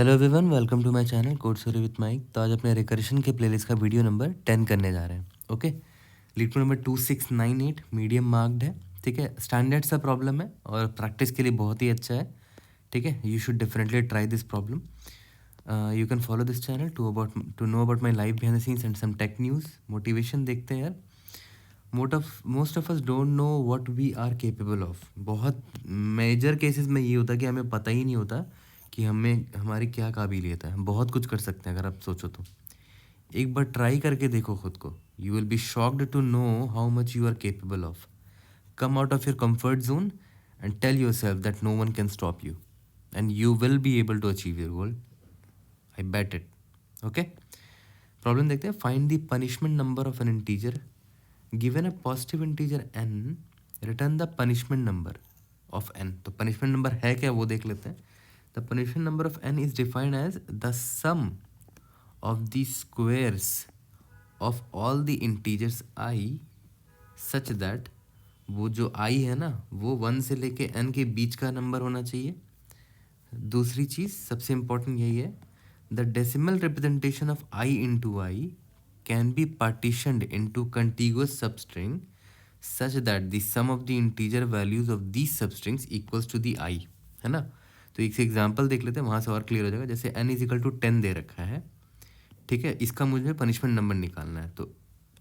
Hello everyone, welcome to my channel code story with Mike. तो आज अपने recursion के प्लेलिस्ट का वीडियो नंबर 10 करने जा रहे हैं। Okay, lead number 2698 medium marked है। ठीक है, स्टैंडर्ड सा प्रॉब्लम है और प्रैक्टिस के लिए बहुत ही अच्छा है। ठीक है, you should definitely try this problem. You can follow this channel to know about my life behind the scenes and some tech news motivation. देखते हैं यार, most of us don't know what we are capable of. बहुत major cases में ये होता है कि हमें पता ही नहीं होता कि हमें हमारी क्या काबिलियत है। हम बहुत कुछ कर सकते हैं अगर आप सोचो तो। एक बार ट्राई करके देखो खुद को, you will be shocked to know how much you are capable of. Come out of your comfort zone and tell yourself that no one can stop you and you will be able to achieve your goal. I bet it. Okay, problem देखते हैं। Find the punishment number of an integer given a positive integer n, return the punishment number of n। तो punishment number है क्या वो देख लेते हैं। The punishment number of n is defined as the sum of the squares of all the integers i such that, वो जो i है ना वो 1 से लेके n के बीच का नंबर होना चाहिए। दूसरी चीज़ सबसे इम्पोर्टेंट यही है, the decimal representation of i into I can be partitioned into contiguous substring such that the sum of the integer values of these substrings equals to the I, है ना। तो एक से एग्जांपल देख लेते हैं, वहाँ से और क्लियर हो जाएगा। जैसे n इज इक्वल टू 10 दे रखा है, ठीक है, इसका मुझे पनिशमेंट नंबर निकालना है। तो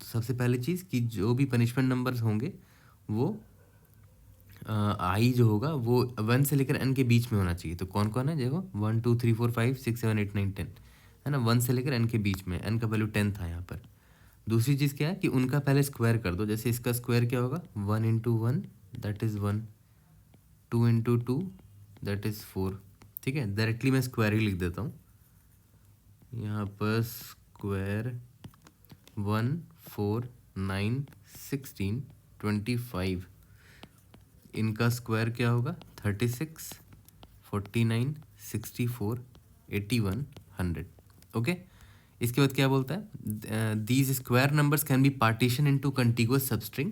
सबसे पहली चीज़ कि जो भी पनिशमेंट नंबर्स होंगे वो आई जो होगा वो 1 से लेकर n के बीच में होना चाहिए। तो कौन कौन है देखो, 1 2 3 4 5 6 7 8 9 10, है ना। 1 से लेकर n के बीच में, n का वैल्यू 10 था यहाँ पर। दूसरी चीज़ क्या है कि उनका पहले स्क्वायर कर दो। जैसे इसका स्क्वायर क्या होगा, 1 into 1 that is 1, 2 into 2 that is 4। ठीक है, डायरेक्टली मैं स्क्वायर ही लिख देता हूँ यहाँ पर। स्क्वायर 1 4 9 16 25, इनका स्क्वायर क्या होगा 36 49 64 81 100। ओके, इसके बाद क्या बोलता है, these square numbers can be partition into contiguous substring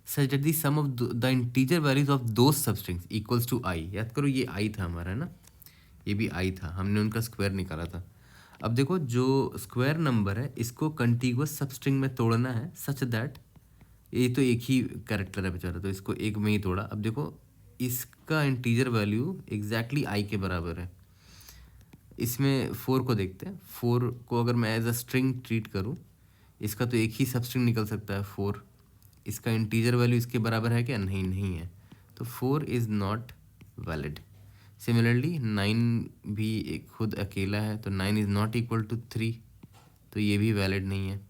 such that the sum of the integer values of those substrings equals to i. याद करो ये आई था हमारा, है ना, ये भी आई था, हमने उनका स्क्वायर निकाला था। अब देखो जो स्क्वायर नंबर है इसको कंटिगुअस सबस्ट्रिंग में तोड़ना है सच दैट, ये तो एक ही कैरेक्टर है बेचारा तो इसको एक में ही तोड़ा। अब देखो इसका इंटीजर वैल्यू एग्जैक्टली आई के बराबर है। इसमें 4 को देखते हैं। 4 को अगर मैं एज अ स्ट्रिंग ट्रीट करूँ, इसका तो एक ही सब स्ट्रिंग निकल सकता है 4। इसका इंटीजर वैल्यू इसके बराबर है क्या, नहीं नहीं है, तो 4 इज़ नॉट वैलिड। सिमिलरली 9 भी एक खुद अकेला है, तो 9 इज़ नॉट इक्वल टू 3, तो ये भी वैलिड नहीं है।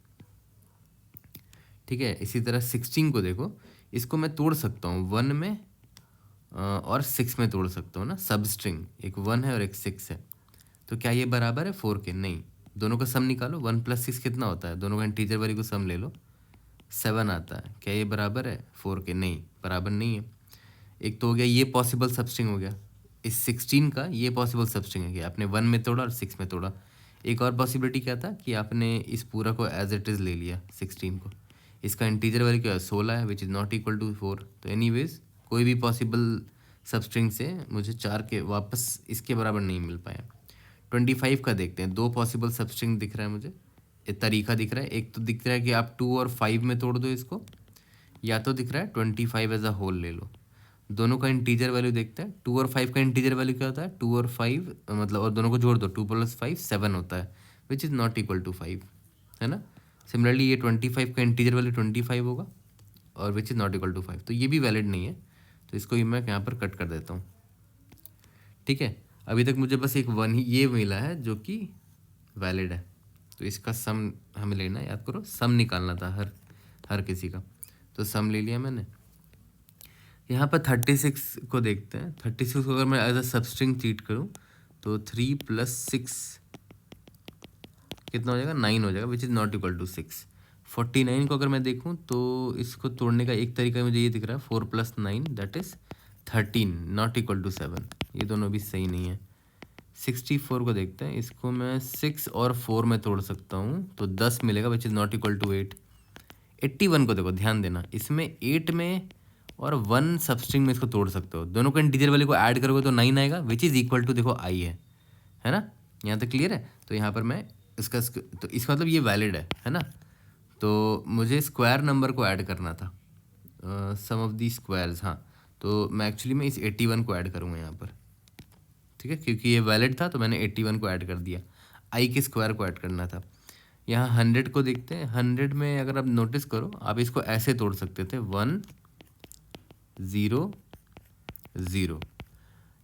ठीक है, इसी तरह 16 को देखो, इसको मैं तोड़ सकता हूँ 1 में और 6 में तोड़ सकता हूँ ना। सब स्ट्रिंग एक 1 है और एक 6 है, तो क्या ये बराबर है 4 के, नहीं। दोनों का सम निकालो, 1 + 6 कितना होता है, दोनों का इंटीजर वैल्यू को सम ले लो, 7 आता है। क्या ये बराबर है 4 के, नहीं, बराबर नहीं है। एक तो हो गया ये पॉसिबल सबस्ट्रिंग हो गया, इस 16 का ये पॉसिबल सबस्ट्रिंग है कि आपने 1 में तोड़ा और 6 में तोड़ा। एक और पॉसिबिलिटी क्या था कि आपने इस पूरा को एज इट इज़ ले लिया 16 को। इसका इंटीजर वैल्यू क्या है 16 है, which is not equal to 4। तो एनीवेज कोई भी पॉसिबल सबस्ट्रिंग से मुझे 4 के वापस इसके बराबर नहीं मिल पाया। 25 का देखते हैं। 2 पॉसिबल सबस्ट्रिंग दिख रहा है मुझे, एक तरीका दिख रहा है। एक तो दिख रहा है कि आप 2 और 5 में तोड़ दो इसको, या तो दिख रहा है 25 एज अ होल ले लो। दोनों का इंटीजर वैल्यू देखते हैं। 2 और 5 का इंटीजर वैल्यू क्या होता है, 2 और 5 मतलब, और दोनों को जोड़ दो, 2 + 5 7 होता है, which is not equal to 5, है ना। सिमिलरली ये 25 का इंटीजर वैल्यू 25 होगा और which is not equal to 5, तो ये भी वैलिड नहीं है। तो इसको ही मैं यहाँ पर कट कर देता हूँ। ठीक है, अभी तक मुझे बस एक 1 ही ये मिला है जो कि वैलिड है, तो इसका सम हमें लेना है। याद करो सम निकालना था हर किसी का, तो सम ले लिया मैंने। यहाँ पर 36 को देखते हैं। 36 को अगर मैं एज अ सबस्ट्रिंग ट्रीट करूँ तो 3 + 6 कितना हो जाएगा, 9 हो जाएगा, which is not equal to 6। 49 को अगर मैं देखूँ तो इसको तोड़ने का एक तरीका मुझे ये दिख रहा है, 4 + 9 that is 13, not equal to 7। ये दोनों भी सही नहीं है। 64 को देखते हैं, इसको मैं 6 और 4 में तोड़ सकता हूँ तो 10 मिलेगा, which is not equal to 8। 81 को देखो, ध्यान देना, इसमें 8 में और 1 सबस्ट्रिंग में इसको तोड़ सकते हो। दोनों का इंटीजर वैल्यू को ऐड करोगे तो 9 आएगा, विच इज़ इक्वल टू देखो आई है ना। यहाँ तक क्लियर है? तो यहाँ पर मैं इसका तो इसका मतलब ये वैलिड है ना? तो मुझे स्क्वायर नंबर को ऐड करना था, सम ऑफ दी स्क्वायर्स। हाँ, तो मैं एक्चुअली मैं इस 81 को ऐड करूँगा यहाँ पर, ठीक है, क्योंकि ये वैलिड था तो मैंने 81 को ऐड कर दिया। आई के स्क्वायर को ऐड करना था। यहाँ 100 को देखते हैं। 100 में अगर आप नोटिस करो, आप इसको ऐसे तोड़ सकते थे, 1 0 0।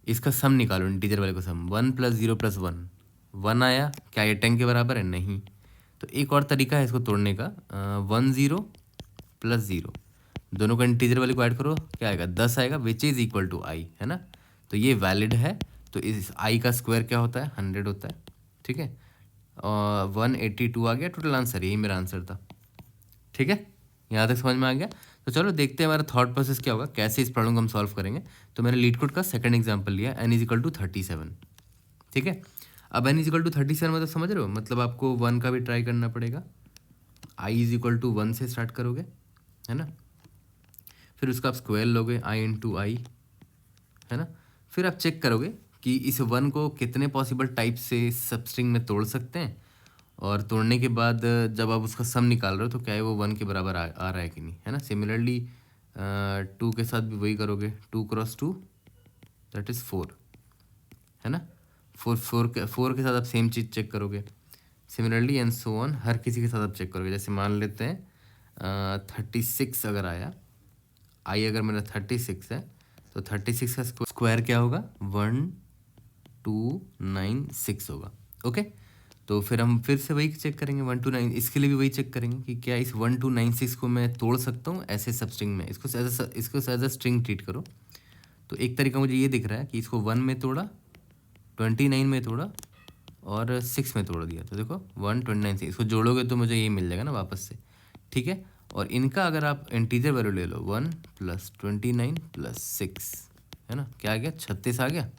इसका सम निकालो, इंटीजर वाले को सम, 1 + 0 + 1 1 आया। क्या ये 10 के बराबर है? नहीं। तो एक और तरीका है इसको तोड़ने का, 1 0 + 0, दोनों का इंटीजर वाले को ऐड करो, क्या आएगा? 10 आएगा, विच इज़ इक्वल टू आई, है ना? तो ये वैलिड है। तो इस आई का स्क्वायर क्या होता है? 100 होता है, ठीक है। और 182 आ गया टोटल आंसर, यही मेरा आंसर था, ठीक है। यहाँ तक समझ में आ गया? तो चलो देखते हैं हमारा थॉट प्रोसेस क्या होगा, कैसे इस प्रॉब्लम को हम सॉल्व करेंगे। तो मैंने लीड कोड का सेकंड एग्जांपल लिया, n = 37, ठीक है। अब n = 37 मतलब समझ रहे हो, मतलब आपको 1 का भी ट्राई करना पड़ेगा। i = 1 से स्टार्ट करोगे, है ना, फिर उसका आप स्क्वायर लोगे, i × i, है ना। फिर आप चेक करोगे कि इस 1 को कितने पॉसिबल टाइप से सबस्ट्रिंग में तोड़ सकते हैं, और तोड़ने के बाद जब आप उसका सम निकाल रहे हो तो क्या है वो 1 के बराबर आ रहा है कि नहीं, है ना। सिमिलरली 2 के साथ भी वही करोगे, 2 × 2 दैट इज़ 4, है ना। 4 के साथ आप सेम चीज़ चेक करोगे। सिमिलरली एंड सो ऑन, हर किसी के साथ आप चेक करोगे। जैसे मान लेते हैं 36 अगर आया, आई अगर मेरा 36 है, तो 36 का स्क्वायर क्या होगा? 1296 होगा, ओके। तो फिर हम फिर से वही चेक करेंगे, 1296, इसके लिए भी वही चेक करेंगे कि क्या इस 1296 को मैं तोड़ सकता हूँ ऐसे सब स्ट्रिंग में। इसको एज अ स्ट्रिंग ट्रीट करो। तो एक तरीका मुझे ये दिख रहा है कि इसको 1 में तोड़ा, 29 में तोड़ा और 6 में तोड़ दिया। तो देखो 129 से इसको जोड़ोगे तो मुझे ये मिल जाएगा ना वापस से, ठीक है। और इनका अगर आप इंटीजर वैल्यू ले लो, 1 + 29 + 6, है ना, क्या आ गया? 36 आ गया।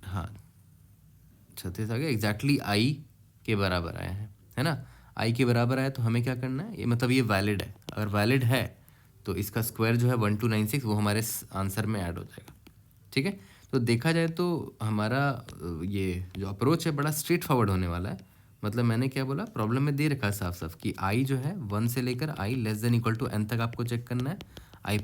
हाँ 36 आ गया, एग्जैक्टली आई के बराबर आया है ना। आई के बराबर आया तो हमें क्या करना है, ये मतलब ये वैलिड है। अगर वैलिड है तो इसका स्क्वायर जो है 1296 वो हमारे आंसर में ऐड हो जाएगा, ठीक है। तो देखा जाए तो हमारा ये जो अप्रोच है बड़ा स्ट्रेट फॉरवर्ड होने वाला है। मतलब मैंने क्या बोला, प्रॉब्लम में दे रखा है साफ साफ कि आई जो है 1 से लेकर i <= n तक आपको चेक करना है, i++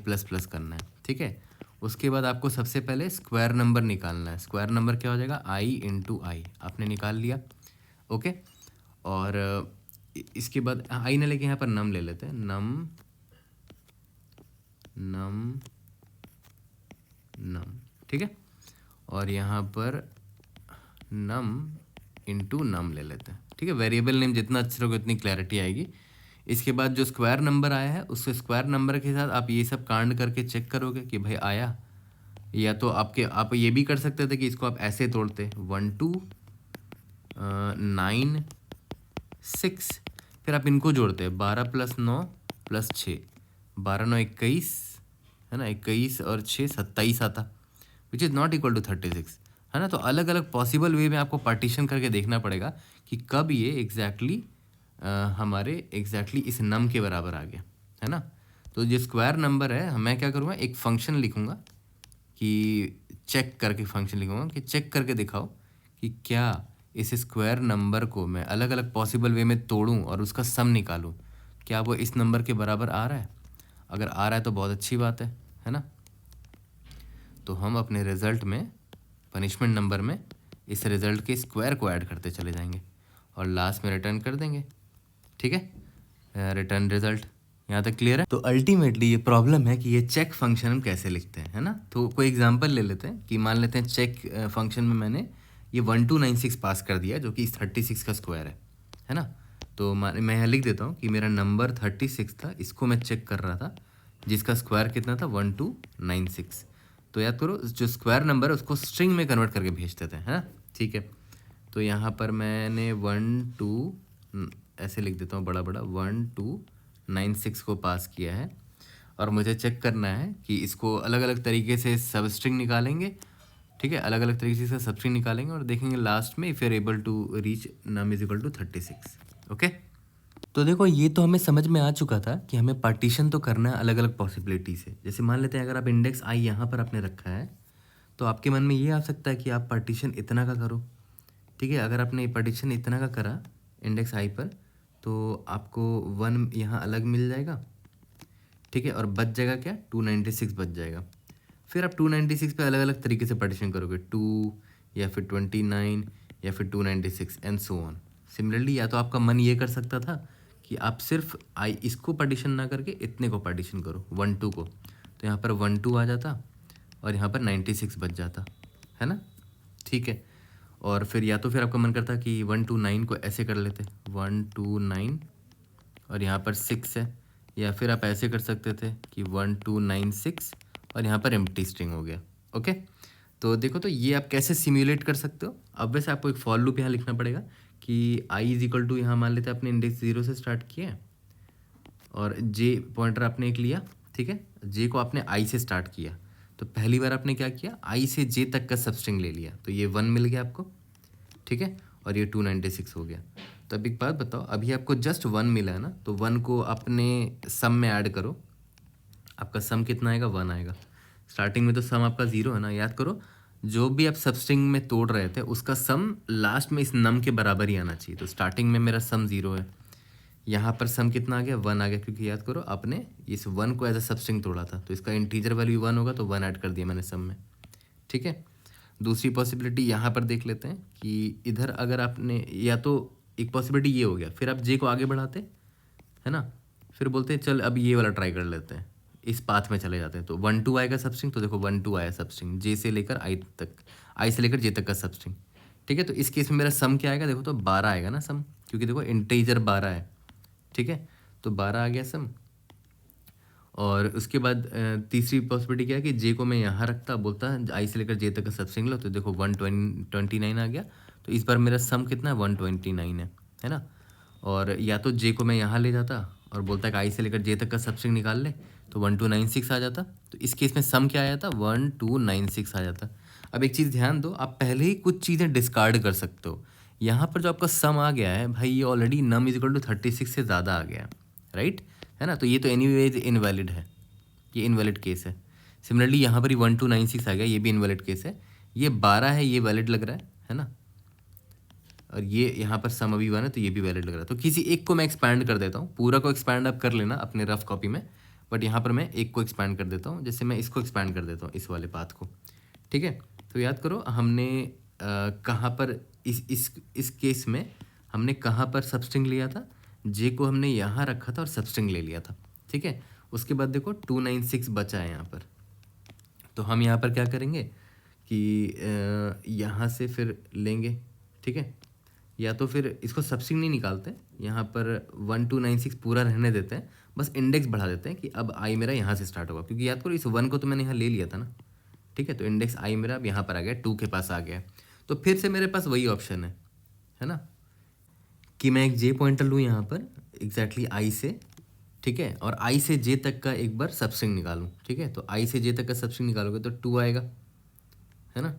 करना है, ठीक है। उसके बाद आपको सबसे पहले स्क्वायर नंबर निकालना है। स्क्वायर नंबर क्या हो जाएगा? i × i, आपने निकाल लिया, ओके। और इसके बाद i ना लेके यहाँ पर नम ले लेते हैं, नम नम नम, ठीक है। और यहाँ पर नम × नम ले लेते हैं, ठीक है। वेरिएबल नेम जितना अच्छा होगा उतनी क्लैरिटी आएगी। इसके बाद जो स्क्वायर नंबर आया है उस स्क्वायर नंबर के साथ आप ये सब कांड करके चेक करोगे कि भाई आया। या तो आप ये भी कर सकते थे कि इसको आप ऐसे तोड़ते, 1 2 9 6, फिर आप इनको जोड़ते हैं, 12 + 9 + 6, 12 9 21, है ना, 21 और 6 27 आता, which is not equal to 36, है ना। तो अलग अलग पॉसिबल वे में आपको पार्टीशन करके देखना पड़ेगा कि कब ये एग्जैक्टली हमारे एग्जैक्टली इस नम के बराबर आ गया, है ना। तो जो स्क्वायर नंबर है, मैं क्या करूँगा, एक फंक्शन लिखूँगा कि चेक करके, फंक्शन लिखूँगा कि चेक करके दिखाओ कि क्या इस स्क्वायर नंबर को मैं अलग अलग पॉसिबल वे में तोड़ूं और उसका सम निकालूं, क्या वो इस नंबर के बराबर आ रहा है। अगर आ रहा है तो बहुत अच्छी बात है ना। तो हम अपने रिज़ल्ट में, पनिशमेंट नंबर में, इस रिज़ल्ट के स्क्वायर को ऐड करते चले जाएंगे और लास्ट में रिटर्न कर देंगे, ठीक है। रिटर्न रिज़ल्ट, यहाँ तक क्लियर है। तो अल्टीमेटली ये प्रॉब्लम है कि ये चेक फंक्शन हम कैसे लिखते हैं, है ना। तो कोई एग्जांपल ले लेते हैं कि मान लेते हैं चेक फंक्शन में मैंने ये 1296 पास कर दिया जो कि 36 का स्क्वायर है ना। तो मैं यहाँ लिख देता हूँ कि मेरा नंबर 36 था, इसको मैं चेक कर रहा था, जिसका स्क्वायर कितना था? 1296। तो याद करो, जो स्क्वायर नंबर है उसको स्ट्रिंग में कन्वर्ट करके भेज देते हैं, है ना, ठीक है। तो यहाँ पर मैंने 1 2 ऐसे लिख देता हूँ, बड़ा बड़ा 1296 को पास किया है। और मुझे चेक करना है कि इसको अलग अलग तरीके से सब स्ट्रिंग निकालेंगे, ठीक है, अलग अलग तरीके से सब स्ट्रिंग निकालेंगे और देखेंगे लास्ट में if you are able to reach num = 36, okay. तो देखो ये तो हमें समझ में आ चुका था कि हमें पार्टीशन तो करना है अलग अलग पॉसिबिलिटी से। जैसे मान लेते हैं अगर आप इंडेक्स i यहाँ पर आपने रखा है, तो आपके मन में ये आ सकता है कि आप पार्टीशन इतना का करो, ठीक है। अगर आपने पार्टीशन इतना का करा इंडेक्स आई पर, तो आपको 1 यहाँ अलग मिल जाएगा, ठीक है, और बच जाएगा क्या, 296 बच जाएगा। फिर आप 296 पे अलग अलग तरीके से पार्टीशन करोगे, 2 या फिर 29 या फिर 296 एंड सो ऑन। सिमिलरली या तो आपका मन ये कर सकता था कि आप सिर्फ आई इसको पार्टीशन ना करके इतने को पार्टीशन करो, 1 2 को, तो यहाँ पर 1 2 आ जाता और यहाँ पर 96 बच जाता, है ना, ठीक है। और फिर या तो फिर आपका मन करता कि 1 2 9 को ऐसे कर लेते, 1 2 9 और यहाँ पर 6 है, या फिर आप ऐसे कर सकते थे कि 1 2 9 6 और यहाँ पर एम्प्टी स्ट्रिंग हो गया। ओके, तो देखो तो ये आप कैसे सिम्युलेट कर सकते हो। अब वैसे आपको एक फॉर लूप यहाँ लिखना पड़ेगा कि आई इज इक्वल टू, यहाँ मान लेते हैं आपने इंडेक्स 0 से स्टार्ट किया है और जे पॉइंटर आपने एक लिया, ठीक है, जे को आपने आई से स्टार्ट किया, तो पहली बार आपने क्या किया, आई से जे तक का सब स्ट्रिंग ले लिया, तो ये 1 मिल गया आपको, ठीक है, और ये 296 हो गया। तो अब एक बात बताओ, अभी आपको जस्ट 1 मिला है ना, तो 1 को अपने सम में ऐड करो, आपका सम कितना आएगा, 1 आएगा। स्टार्टिंग में तो सम आपका 0 है ना, याद करो जो भी आप सब स्ट्रिंग में तोड़ रहे थे उसका सम लास्ट में इस नम के बराबर ही आना चाहिए। तो स्टार्टिंग में मेरा सम 0 है, यहाँ पर सम कितना आ गया, 1 आ गया, क्योंकि याद करो आपने इस 1 को एज अ सब स्ट्रिंग तोड़ा था, तो इसका इंटीजर वैल्यू 1 होगा, तो 1 ऐड कर दिया मैंने सम में, ठीक है। दूसरी पॉसिबिलिटी यहाँ पर देख लेते हैं कि इधर अगर आपने, या तो एक पॉसिबिलिटी ये हो गया, फिर आप जे को आगे बढ़ाते, है ना, फिर बोलते हैं चल अब ये वाला ट्राई कर लेते हैं, इस पाथ में चले जाते हैं, तो 1 2 आएगा सब स्ट्रिंग, तो देखो 1 2 आया सब स्ट्रिंग, जे से लेकर आई तक, आई से लेकर जे तक का सब स्ट्रिंग, ठीक है। तो इस केस में मेरा सम क्या आएगा, देखो तो 12 आएगा ना सम, क्योंकि देखो इंटीजर 12 है, ठीक है, तो 12 आ गया सम। और उसके बाद तीसरी पॉसिबिलिटी क्या है कि जे को मैं यहाँ रखता, बोलता आई से लेकर जे तक का सब स्ट्रिंग लो, तो देखो 129 आ गया, तो इस बार मेरा सम कितना है, 129 है ना। और या तो जे को मैं यहाँ ले जाता और बोलता कि आई से लेकर जे तक का सब स्ट्रिंग निकाल ले, तो 1296 आ जाता, तो इस केस में सम क्या आया था, 1296 आ जाता। अब एक चीज़ ध्यान दो, आप पहले ही कुछ चीज़ें डिस्कार्ड कर सकते हो। यहाँ पर जो आपका सम आ गया है भाई, ये already num is equal to 36 से ज़्यादा आ गया है, राइट, है ना, तो ये तो एनीवेज इनवैलिड है, ये इनवैलिड केस है। सिमिलरली यहाँ पर ही 1296 आ गया, ये भी इनवैलिड केस है। ये 12 है, ये वैलिड लग रहा है ना, और ये यहाँ पर सम अभी 1 है, तो ये भी वैलिड लग रहा है। तो किसी एक को मैं एक्सपैंड कर देता हूँ, पूरा को एक्सपैंड आप कर लेना अपने रफ कॉपी में, बट यहाँ पर मैं एक को एक्सपैंड कर देता हूँ, जैसे मैं इसको एक्सपैंड कर देता हूँ, इस वाले पाथ को, ठीक है। तो याद करो हमने कहाँ पर इस केस में हमने कहाँ पर सबस्ट्रिंग लिया था, जे को हमने यहाँ रखा था और सबस्ट्रिंग ले लिया था, ठीक है। उसके बाद देखो 296 बचा है यहाँ पर, तो हम यहाँ पर क्या करेंगे कि यहाँ से फिर लेंगे, ठीक है, या तो फिर इसको सबस्ट्रिंग नहीं निकालते, यहाँ पर 1296 पूरा रहने देते हैं, बस इंडेक्स बढ़ा देते हैं कि अब आई मेरा यहाँ से स्टार्ट होगा, क्योंकि याद करो इस 1 को तो मैंने यहाँ ले लिया था ना, ठीक है, तो इंडेक्स आई मेरा अब यहाँ पर आ गया, 2 के पास आ गया। तो फिर से मेरे पास वही ऑप्शन है ना, कि मैं एक जे पॉइंटर लूँ यहाँ पर एग्जैक्टली आई से, ठीक है, और आई से जे तक का एक बार सबस्ट्रिंग निकालूँ, ठीक है। तो आई से जे तक का सबस्ट्रिंग निकालोगे तो 2 आएगा, है ना,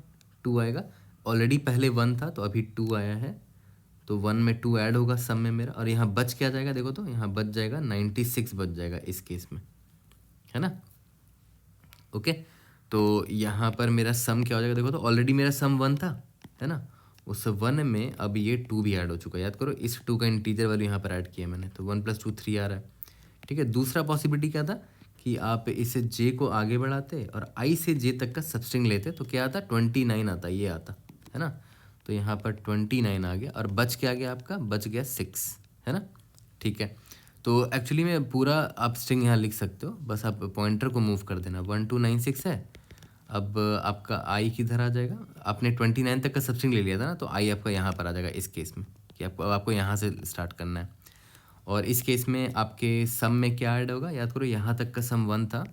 2 आएगा, ऑलरेडी पहले 1 था तो अभी 2 आया है, तो 1 में 2 ऐड होगा सम में मेरा, और यहाँ बच क्या जाएगा, देखो तो यहाँ बच जाएगा 96 बच जाएगा इस केस में, है ना। ओके, तो यहाँ पर मेरा सम क्या हो जाएगा, देखो तो ऑलरेडी मेरा सम 1 था, है ना, उस 1 में अब ये 2 भी ऐड हो चुका है। याद करो इस 2 का इंटीजर वैल्यू यहाँ पर ऐड किया मैंने, तो 1 + 2 3 आ रहा है, ठीक है। दूसरा पॉसिबिलिटी क्या था कि आप इसे जे को आगे बढ़ाते और आई से जे तक का सबस्ट्रिंग लेते, तो क्या आता, 29 आता, ये आता, है ना। तो यहाँ पर 29 आ गया, और बच क्या आ गया आपका, बच गया 6, है ना, ठीक है। तो एक्चुअली में पूरा आप स्ट्रिंग यहाँ लिख सकते हो, बस आप पॉइंटर को मूव कर देना, 1296 है, अब आपका आई किधर आ जाएगा, आपने 29 तक का सबस्ट्रिंग ले लिया था ना, तो आई आपका यहाँ पर आ जाएगा इस केस में, कि आपको यहाँ से स्टार्ट करना है। और इस केस में आपके सम में क्या ऐड होगा, याद करो यहाँ तक का सम 1 था,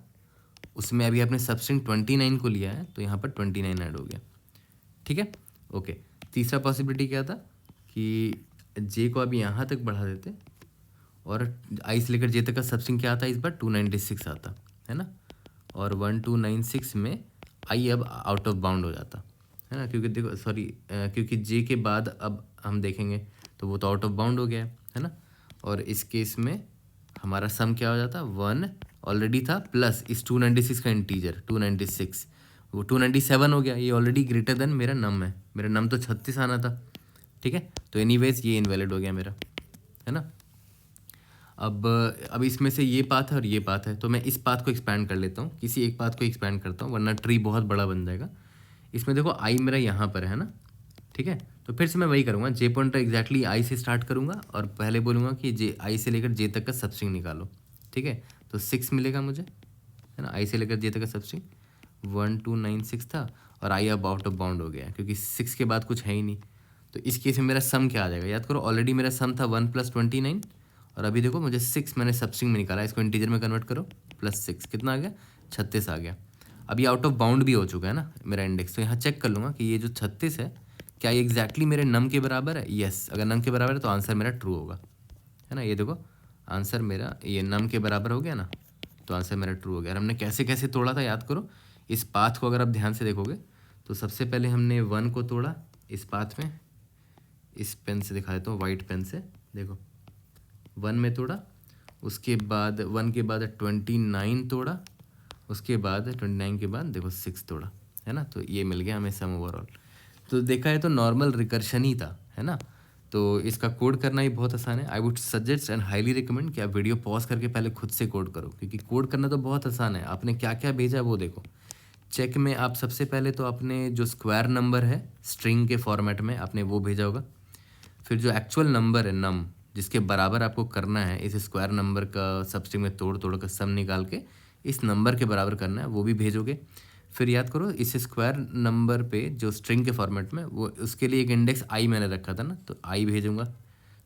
उसमें अभी आपने सबस्ट्रिंग 29 को लिया है, तो यहाँ पर 29 ऐड हो गया, ठीक है। ओके, तीसरा पॉसिबिलिटी क्या था कि जे को अभी यहाँ तक बढ़ा देते और आई से लेकर जे तक का सबस्ट्रिंग क्या आता है, इस बार 296 आता, है ना, और 1296 में आई अब आउट ऑफ बाउंड हो जाता, है ना, क्योंकि देखो सॉरी क्योंकि जे के बाद अब हम देखेंगे तो वो तो आउट ऑफ बाउंड हो गया है ना। और इस केस में हमारा सम क्या हो जाता, 1 ऑलरेडी था प्लस इस 296 का इंटीजर 296, वो 297 हो गया, ये ऑलरेडी ग्रेटर देन मेरा नम है, मेरा नम तो 36 आना था, ठीक है। तो एनीवेज ये इनवैलिड हो गया मेरा, है ना। अब इसमें से ये पाथ है और ये पाथ है, तो मैं इस पाथ को एक्सपैंड कर लेता हूँ, किसी एक पाथ को एक्सपैंड करता हूँ, वरना ट्री बहुत बड़ा बन जाएगा। इसमें देखो आई मेरा यहाँ पर है ना, ठीक है। तो फिर से मैं वही करूँगा, जे पॉइंटर एग्जैक्टली आई से स्टार्ट करूँगा और पहले बोलूँगा कि जे आई से लेकर जे तक का सबस्ट्रिंग निकालो, ठीक है। तो 6 मिलेगा मुझे, है ना, आई से लेकर जे तक का सबस्ट्रिंग 1296 था, और आई अब आउट ऑफ बाउंड हो गया क्योंकि 6 के बाद कुछ है ही नहीं। तो इस केस में मेरा सम क्या आ जाएगा, याद करो, ऑलरेडी मेरा सम था 1 + 29, और अभी देखो मुझे 6 मैंने सबस्ट्रिंग में निकाला, इसको इंटीजर में कन्वर्ट करो, +6 कितना आ गया, 36 आ गया। अभी आउट ऑफ बाउंड भी हो चुका है ना मेरा इंडेक्स, तो यहाँ चेक कर लूँगा कि ये जो 36 है क्या ये एग्जैक्टली मेरे नम के बराबर है। यस, अगर नम के बराबर है तो आंसर मेरा ट्रू होगा, है ना। ये देखो आंसर मेरा ये नम के बराबर हो गया ना, तो आंसर मेरा ट्रू हो गया। और हमने कैसे कैसे तोड़ा था याद करो, इस पाथ को अगर आप ध्यान से देखोगे तो सबसे पहले हमने 1 को तोड़ा इस पाथ में, इस पेन से दिखा देता हूँ, वाइट पेन से देखो, 1 में तोड़ा, उसके बाद 1 के बाद 29 तोड़ा, उसके बाद 29 के बाद देखो 6 तोड़ा, है ना। तो ये मिल गया हमें सम ओवरऑल। तो देखा है तो नॉर्मल रिकर्शन ही था, है ना। तो इसका कोड करना ही बहुत आसान है। I would suggest and highly recommend कि आप वीडियो पॉज करके पहले खुद से कोड करो, क्योंकि कोड करना तो बहुत आसान है। आपने क्या क्या भेजा वो देखो, चेक में आप सबसे पहले तो आपने जो स्क्वायर नंबर है स्ट्रिंग के फॉर्मेट में आपने वो भेजा होगा, फिर जो एक्चुअल नंबर है नम जिसके बराबर आपको करना है, इस स्क्वायर नंबर का सबस्ट्रिंग में तोड़ तोड़ कर सम निकाल के इस नंबर के बराबर करना है, वो भी भेजोगे। फिर याद करो इस स्क्वायर नंबर पे जो स्ट्रिंग के फॉर्मेट में वो उसके लिए एक इंडेक्स आई मैंने रखा था ना, तो आई भेजूंगा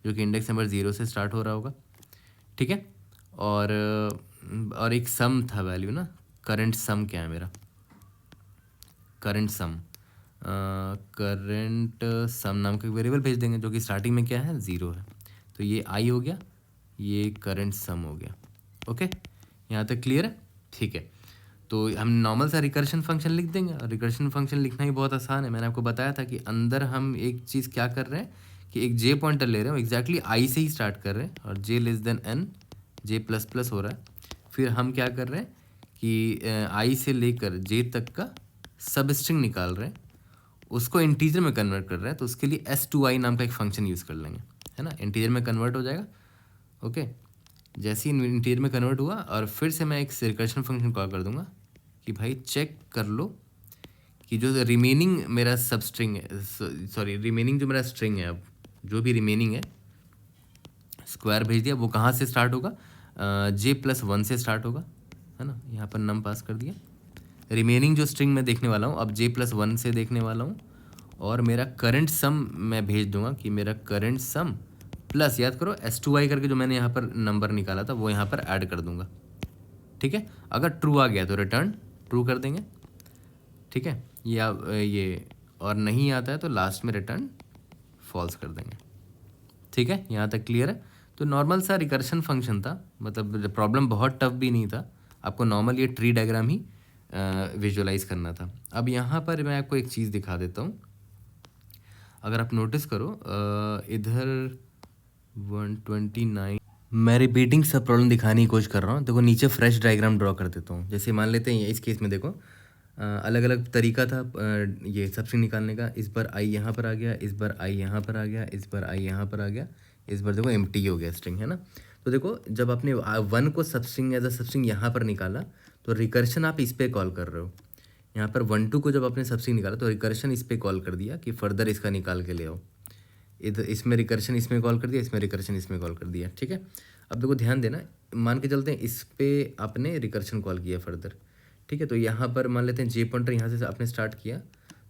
जो कि इंडेक्स नंबर 0 से स्टार्ट हो रहा होगा, ठीक है। और एक सम था वैल्यू ना, करंट सम क्या है मेरा, करंट सम नाम का वेरिएबल भेज देंगे जो कि स्टार्टिंग में क्या है 0 है। तो ये आई हो गया, ये करंट सम हो गया। ओके, यहाँ तक क्लियर है, ठीक है। तो हम नॉर्मल सा रिकर्शन फंक्शन लिख देंगे, और रिकर्शन फंक्शन लिखना ही बहुत आसान है। मैंने आपको बताया था कि अंदर हम एक चीज़ क्या कर रहे हैं कि एक जे पॉइंटर ले रहे हैं, एग्जैक्टली आई से ही स्टार्ट कर रहे हैं, और जे लेस देन एन, जे प्लस प्लस हो रहा है। फिर हम क्या कर रहे हैं कि आई से लेकर जे तक का सब स्ट्रिंग निकाल रहे हैं, उसको इंटीजर में कन्वर्ट कर रहे हैं। तो उसके लिए s2i नाम का एक फंक्शन यूज़ कर लेंगे, है ना। इंटीजर में कन्वर्ट हो जाएगा, ओके। जैसे ही इंटीजर में कन्वर्ट हुआ, और फिर से मैं एक रिकर्शन फंक्शन कॉल कर दूंगा कि भाई चेक कर लो कि जो रिमेनिंग मेरा सब स्ट्रिंग है, सॉरी रिमेनिंग जो मेरा स्ट्रिंग है, अब जो भी रिमेनिंग है स्क्वायर भेज दिया, वो कहाँ से स्टार्ट होगा, j+1 से स्टार्ट होगा, है ना। यहाँ पर नम पास कर दिया। रिमेनिंग जो स्ट्रिंग मैं देखने वाला हूँ अब j+1 से देखने वाला हूँ, और मेरा करंट सम मैं भेज दूंगा कि मेरा करंट सम प्लस, याद करो s2i करके जो मैंने यहाँ पर नंबर निकाला था वो यहाँ पर ऐड कर दूंगा, ठीक है। अगर ट्रू आ गया तो रिटर्न ट्रू कर देंगे, ठीक है, या ये, और नहीं आता है तो लास्ट में रिटर्न फॉल्स कर देंगे, ठीक है। यहाँ तक क्लियर है। तो नॉर्मल सा रिकर्शन फंक्शन था, मतलब प्रॉब्लम बहुत टफ भी नहीं था, आपको नॉर्मल ये ट्री डायग्राम ही विजुअलाइज करना था। अब यहाँ पर मैं आपको एक चीज़ दिखा देता हूँ, अगर आप नोटिस करो इधर 129, मैं रिपीटिंग सब प्रॉब्लम दिखाने की कोशिश कर रहा हूँ। देखो नीचे फ्रेश डायग्राम ड्रॉ कर देता हूँ। जैसे मान लेते हैं इस केस में देखो अलग अलग तरीका था ये सबस्ट्रिंग निकालने का। इस बार आई यहाँ पर आ गया, इस बार आई यहाँ पर आ गया, इस बार आई यहाँ पर आ गया, इस बार देखो एम्प्टी हो गया स्ट्रिंग, है ना। तो देखो जब आपने 1 को सबस्ट्रिंग एज अ सबस्ट्रिंग यहाँ पर निकाला तो रिकर्शन आप इस पर कॉल कर रहे हो। यहाँ पर 1 2 को जब आपने सबस्ट्रिंग निकाला तो रिकर्शन इस पर कॉल कर दिया कि फर्दर इसका निकाल के ले आओ। इधर इसमें रिकर्शन इसमें कॉल कर दिया, इसमें रिकर्शन इसमें कॉल कर दिया, ठीक है। अब देखो ध्यान देना, मान के चलते हैं इस पे आपने रिकर्शन कॉल किया फर्दर, ठीक है। तो यहाँ पर मान लेते हैं जे पॉइंटर यहाँ से आपने स्टार्ट किया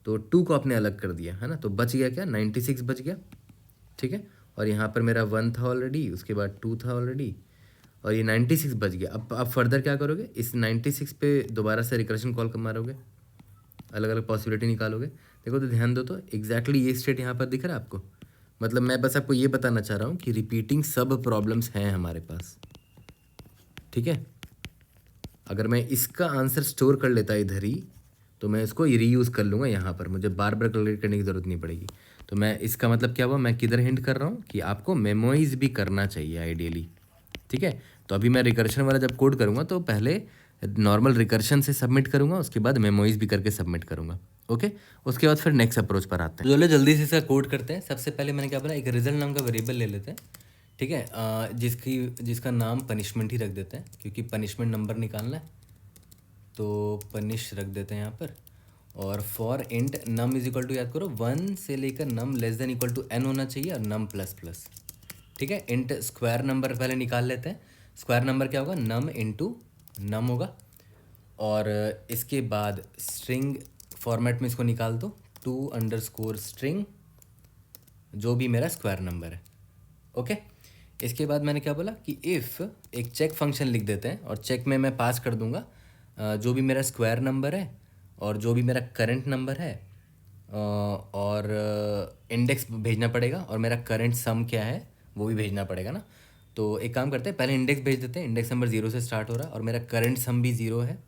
तो 2 को आपने अलग कर दिया, है ना। तो बच गया क्या, 96 बच गया, ठीक है। और यहाँ पर मेरा 1 था ऑलरेडी, उसके बाद 2 था ऑलरेडी, और ये 96 बच गया। अब आप फर्दर क्या करोगे, इस 96 पे दोबारा से रिकर्शन कॉल कर मारोगे, अलग अलग पॉसिबिलिटी निकालोगे। देखो तो ध्यान दो, तो एग्जैक्टली ये स्टेट यहाँ पर दिख रहा है आपको। मतलब मैं बस आपको ये बताना चाह रहा हूँ कि रिपीटिंग सब प्रॉब्लम्स हैं हमारे पास, ठीक है। अगर मैं इसका आंसर स्टोर कर लेता इधर ही तो मैं इसको रीयूज़ कर लूँगा यहाँ पर, मुझे बार बार कैलकुलेट करने की ज़रूरत नहीं पड़ेगी। तो मैं इसका मतलब क्या हुआ, मैं किधर हिंट कर रहा हूँ कि आपको मेमोराइज भी करना चाहिए आइडियली, ठीक है। तो अभी मैं रिकर्शन वाला जब कोड करूँगा तो पहले नॉर्मल रिकर्शन से सबमिट करूँगा, उसके बाद मेमोइज भी करके सबमिट करूँगा। ओके, उसके बाद फिर नेक्स्ट अप्रोच पर आते हैं। चलो जल्दी से इसका कोड करते हैं। सबसे पहले मैंने क्या बोला, एक रिजल्ट नाम का वेरिएबल ले लेते हैं, ठीक है, जिसका नाम पनिशमेंट ही रख देते हैं, क्योंकि पनिशमेंट नंबर निकालना है, तो पनिश रख देते हैं यहाँ पर। और for int num is equal to, याद करो 1 से लेकर num less than equal to n होना चाहिए, और नम प्लस प्लस, ठीक है। इंट स्क्वायर नंबर पहले निकाल लेते हैं। स्क्वायर नंबर क्या होगा, नम इंटू नम होगा। और इसके बाद स्ट्रिंग फॉर्मेट में इसको निकाल दो, to_string जो भी मेरा स्क्वायर नंबर है। ओके, इसके बाद मैंने क्या बोला कि इफ़ एक चेक फंक्शन लिख देते हैं, और चेक में मैं पास कर दूंगा जो भी मेरा स्क्वायर नंबर है और जो भी मेरा करंट नंबर है, और इंडेक्स भेजना पड़ेगा, और मेरा करंट सम क्या है वो भी भेजना पड़ेगा ना। तो एक काम करते हैं, पहले इंडेक्स भेज देते हैं। इंडेक्स नंबर 0 से स्टार्ट हो रहा है, और मेरा करंट सम भी 0 है,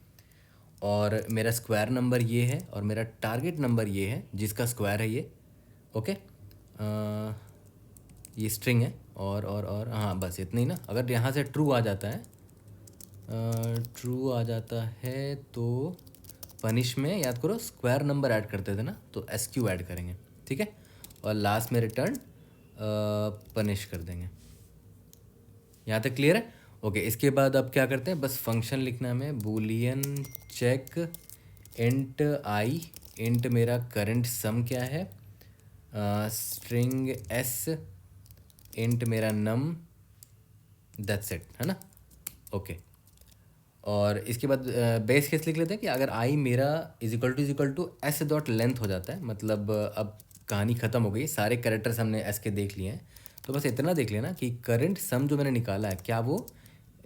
और मेरा स्क्वायर नंबर ये है, और मेरा टारगेट नंबर ये है जिसका स्क्वायर है ये। ओके, ये स्ट्रिंग है, और हाँ बस इतना ही ना। अगर यहाँ से ट्रू आ जाता है, ट्रू आ जाता है तो पनिश में याद करो स्क्वायर नंबर ऐड करते थे ना, तो SQ ऐड करेंगे, ठीक है। और लास्ट में रिटर्न पनिश कर देंगे। यहाँ तक क्लियर है? ओके, इसके बाद अब क्या करते हैं, बस फंक्शन लिखना है हमें, बूलियन चेक इंट आई, इंट मेरा करंट सम क्या है, स्ट्रिंग s इंट मेरा नम, दैट्स इट, है ना। ओके, और इसके बाद बेस केस लिख लेते हैं कि अगर आई मेरा is equal to s dot length हो जाता है, मतलब अब कहानी ख़त्म हो गई, सारे कैरेक्टर्स हमने एस के देख लिए हैं, तो बस इतना देख लेना कि करंट सम जो मैंने निकाला है क्या वो